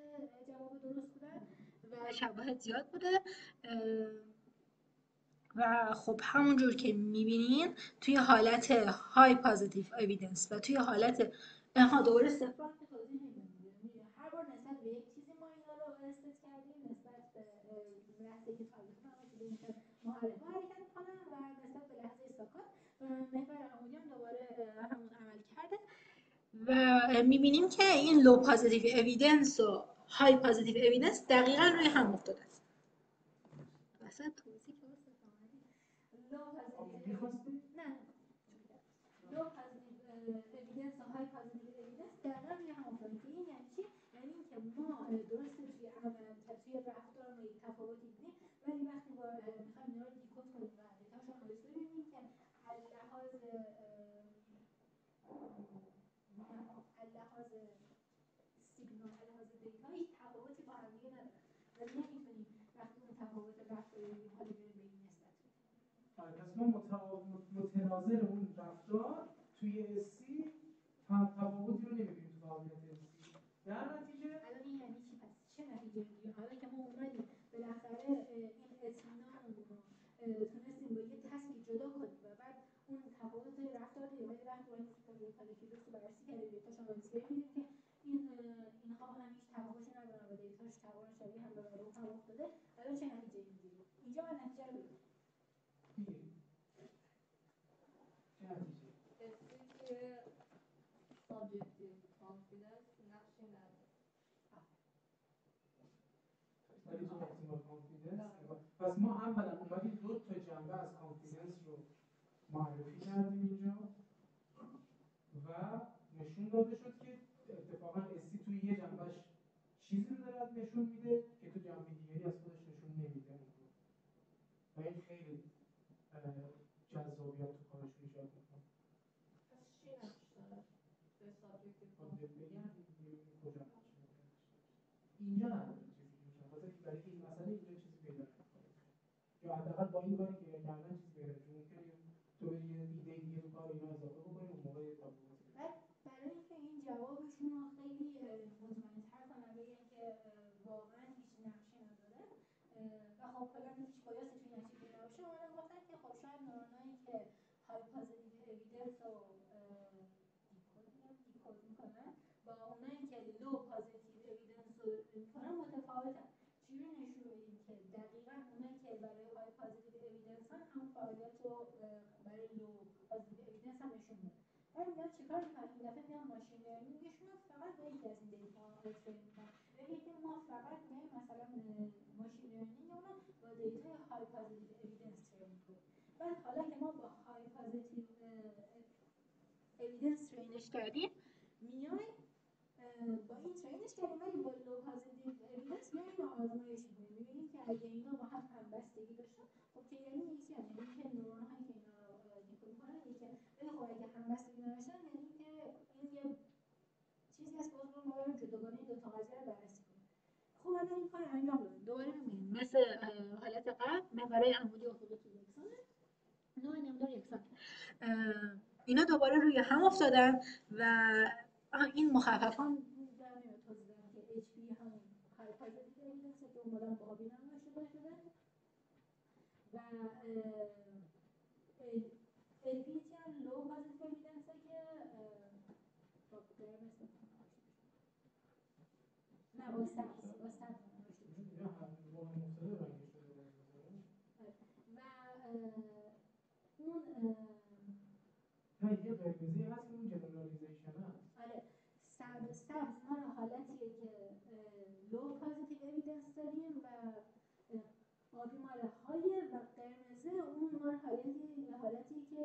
جواب درست بودن و شواهد زیاد بوده و خب همونجور که می‌بینین توی حالت های پازیتیو اوییدنس و توی حالت دوباره صفر که توضیح نمیدیم، هر بار نسبت به یک چیزی ما اینا رو استثبات کردیم، نسبت به لحظه که تاریخ فهمیدیم که معرفه حرکت کنن و نسبت به لحظه سکوت محور عمودی هم دوباره همون عمل کرده و می‌بینیم که این لو پازیتیو اوییدنس و های پازیتیو اوییدنس دقیقاً روی هم افتاده است. اصلا توضیح که واسه لو پازیتیو نه لو پازیتیو اوییدنس و های پازیتیو اوییدنس دقیقاً روی هم افتاده. که این یعنی چی؟ یعنی اینکه ما درسته توی توی رفتار ما یک تفاوتی دیدیم، ولی وقتی می‌خوایم اینا رو دیکود کنیم و دیتاشو آنالیز کنیم می‌بینیم که اللحاظ سیگنال اللحاظ دیتا هیچ تفاوتی با هم دیگه نداره و نمی‌تونیم وقتی اون تفاوت رفتاری رو می‌بینیم حالا بریم به این نسبت بدیم. پس ما متناظر اون رفتار توی اسی تفاوتی رو نمی‌بینیم تو فعالیت اسی. در نتیجه الان این یعنی چی؟ پس چه نتیجه می‌گیریم؟ حالا که ما اومدیم بالاخره این اطمینانمون رو تونستیم با یه تسکی جدا کنیم و بعد اون تفاوت رفتار دیگه ولی وقتی اون کالیکیولوس رو بررسی کردیم دیتاش آنالیز کردیم که اینها هم هیچ تفاوتی ندارن و دیتاش تقریبا شبیه هم به هم افتاده. الان چه نتیجه می‌گیریم؟ اینجا من نتیجه رو بگیم. چه نتیجه؟ که سابجکتیو کانفیدنس نقشی نداره. ولی تو احتمال کانفیدنس پس ما اولا اومدیم دو تا جنبه از کانفیدنس رو معرفی کردیم اینجا و نشون داده شد که اتفاقا اسی توی یه جنبهش چیزی رو داره نشون میده که تو جنبه دیگری از خودش نشون نمیده و این خیلی جذابیت تو کارش ایجاد میکنه. پس چی نقش داره؟ به سابجکتیو کانفیدنس کجا نقش داره؟ اینجا نداره چیزی که مشخصه که برای این مسئله اینجا چیزی پیدا نمیکنه یا حداقل با این کاری که کردن چیزی پیدا نمیکنه. ممکنه تو بری یه ایده دیگه رو کار اینا اضافه بکنی اون موقع تفاوتی. برای اینکه این جوابش رو سوال کرد چجوری نشون بدیم که دقیقاً اونایی که برای های پازیتیو اوییدنس هم فعالیت رو برای لو پازیتیو اوییدنس هم نشون میده. ولی میاد چیکار میکنن این دفعه میان ماشین لرنینگشون رو فقط به یکی از این دیتا ترین میکنن. ببینید که ما فقط میایم مثلا ماشین لرنینگ رو با دیتا های پازیتیو اوییدنس ترین میکنیم. بعد حالا که ما با های پازیتیو اوییدنس ترینش کردیم میایم با این ترینش کردیم ولی با لو پازیتیو اوییدنس میایم آزمایش میکنیم میبینیم که اگه اینا با هم همبستگی داشتن خب که یعنی یکی یعنی که نورون هایی که اینا رو دیکود میکنن یکی ولی خب اگه همبستگی نداشتن یعنی که این یه چیزی هست که اون ما بریم جداگانه این دوتا قضیه رو بررسی کنیم. خب الان این کار انجام دادیم دوباره میبینیم مثل حالت قبل محورهای عمودی افقی که یکسانه نوع نمودار یکسان اینا دوباره روی هم افتادن و این مخففان در نمیاد توضیح دادم که HP همون های پازیتیو اوییدنس که اومدن با آبی نام شده و LPT هم لو پازیتیو اوییدنس که با قرمز نه با سبز و اون نه یه قرمزی هست که اون جنرالیزیشن هست. آره سبز مال حالتیه که لو پازیتیو اوییدنس داریم و آبی مال های و قرمزه اون مال حالتی که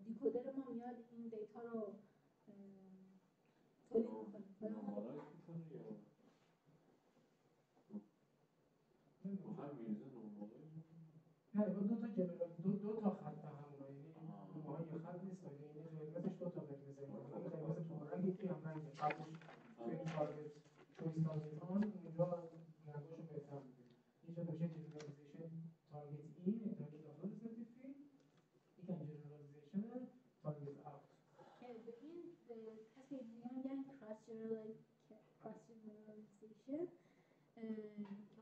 دیکودر ما میاد این دیتا رو تولید میکنه. نه دو تا خط همونه یعنی ماها یه خط نیست یعنی قرمزش دو تا قرمزه این قرمز پررنگ یکی هم رنگه قبلش توی تارگت چویس تارگت آن اونجا رنگاشو بهتر می‌بینی اینجا میشه جنرالایزیشن تارگت این تارگت آوت سرتیفیکیت این که جنرالایزیشن تارگت آوت که به این کسی میگن کراس جنرالایزیشن که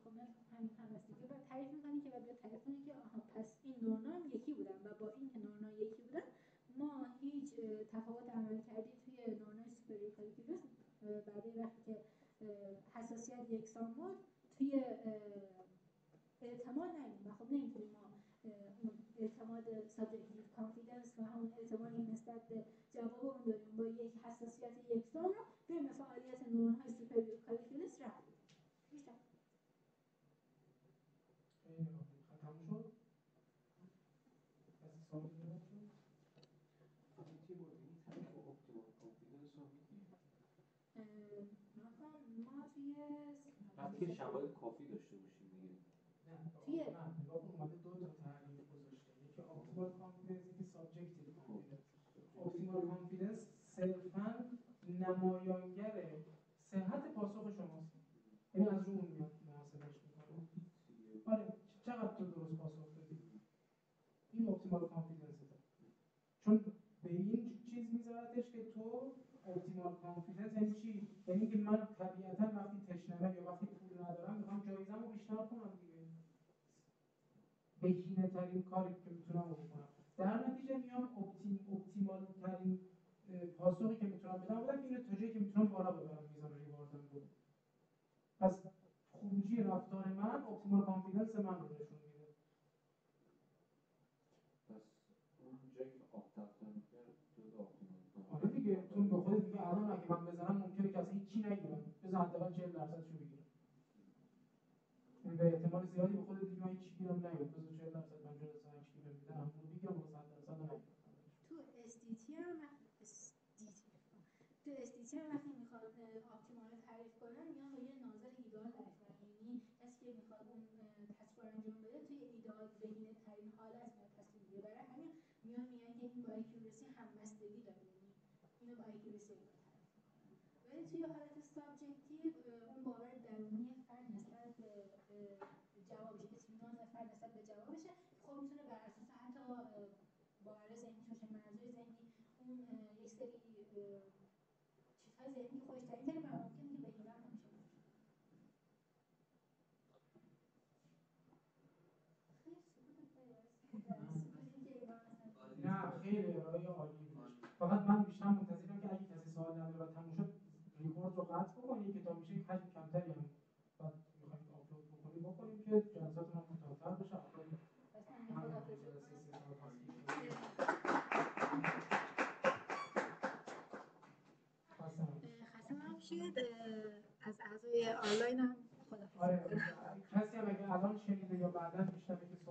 خب من همین هستیگه باید تعریف میکنی که باید تعریف کنی که آها پس این نورنا یکی بودن و با این که نورنا یکی بودن ما هیچ تفاوت عمل کردی توی نورنای سوپریور کالیکولوس برای وقتی که حساسیت یکسان بود توی اعتماد ندیم و خب نمیتونیم ما اون اعتماد سابجکتیو کانفیدنس و همون اعتمادی نسبت به جواب اون داریم با یک حساسیت یکسان رو به فعالیت نورون‌های سوپریور کالیکولوس رفت میشه خیلی ختم شد کسی سوالی داره ما توی وقتی شواهد کافی داشته باشیم دیگه توی نگاه کن اومده دو تا تعریف گذاشته یکی اپتیمال کانفیدنس یکی سابجکتیو کانفیدنس اپتیمال کانفیدنس صرفاً نمایانگر صحت پاسخ شماست یعنی از رو اون میاد محاسبهش میکنه آره چقدر تو درست پاسخ دادی این اپتیمال کانفیدنس چون به این چیز میذارتش که تو اپتیمال کانفیدنس یعنی چی؟ یعنی که من طبیعتا وقتی تشنمه یا وقتی پول ندارم میخوام جایزمو بیشتر کنم دیگه بهینه ترین کاری که میتونم بکنم در نتیجه میام اپتیمال ترین پاسخی که میتونم بدم اینه تا جایی که میتونم بالا ببرم میزان ریواردم رو پس خروجی رفتار من اپتیمال کانفیدنس من رو نشون میده پس اون جایی که آفتابتر میکرد جز اپتیمال آره دیگه تو به خودت میگه الان اگه من بزنم ممکنه که اصلا هیچی نگیرم بزن حداقل 40% شو بگیرم یعنی به احتمال زیادی به خودت میگی من هیچ گیرم نگیرم بزن 40% من جلوی هیچ گیرم میدم اما بگیرم واسه 100% نگیرم تو استیتی هم وقتی میخواد اپتیمال تعریف کنن میان با یه ناظر ایدئال تعریف کنن یعنی کسی که میخواد اون تسک رو انجام بده توی ایدئال بهینه ترین حالت میاد تصمیم میگیره برای همین میان میگن که این با اکیورسی همبستگی داره یعنی اینو با اکیورسی تعریف میکنن ولی توی حالت سابجکتیو اون باور درونی فرد نسبت به جوابش اطمینان فرد نسبت به جوابشه خب میتونه بر اساس حتی باور ذهنی باشه منظور ذهنی اون یک سری چیزهای ذهنی که خودش تعیین کنه و ممکنه که بهینه هم نمیشه نه خیلی ارائه عالی بودش فقط من بیشتر منتظرم که اگه کسی سوال نداره و تموم شد ریکورد رو قطع بکنی که تا میشه حجم کمتری هم بعد میخوایم باشید. از اعضای آنلاین هم خداحافظی آره می‌کنم. کسی هم اگه الان شنیده یا بعدا میشنوه که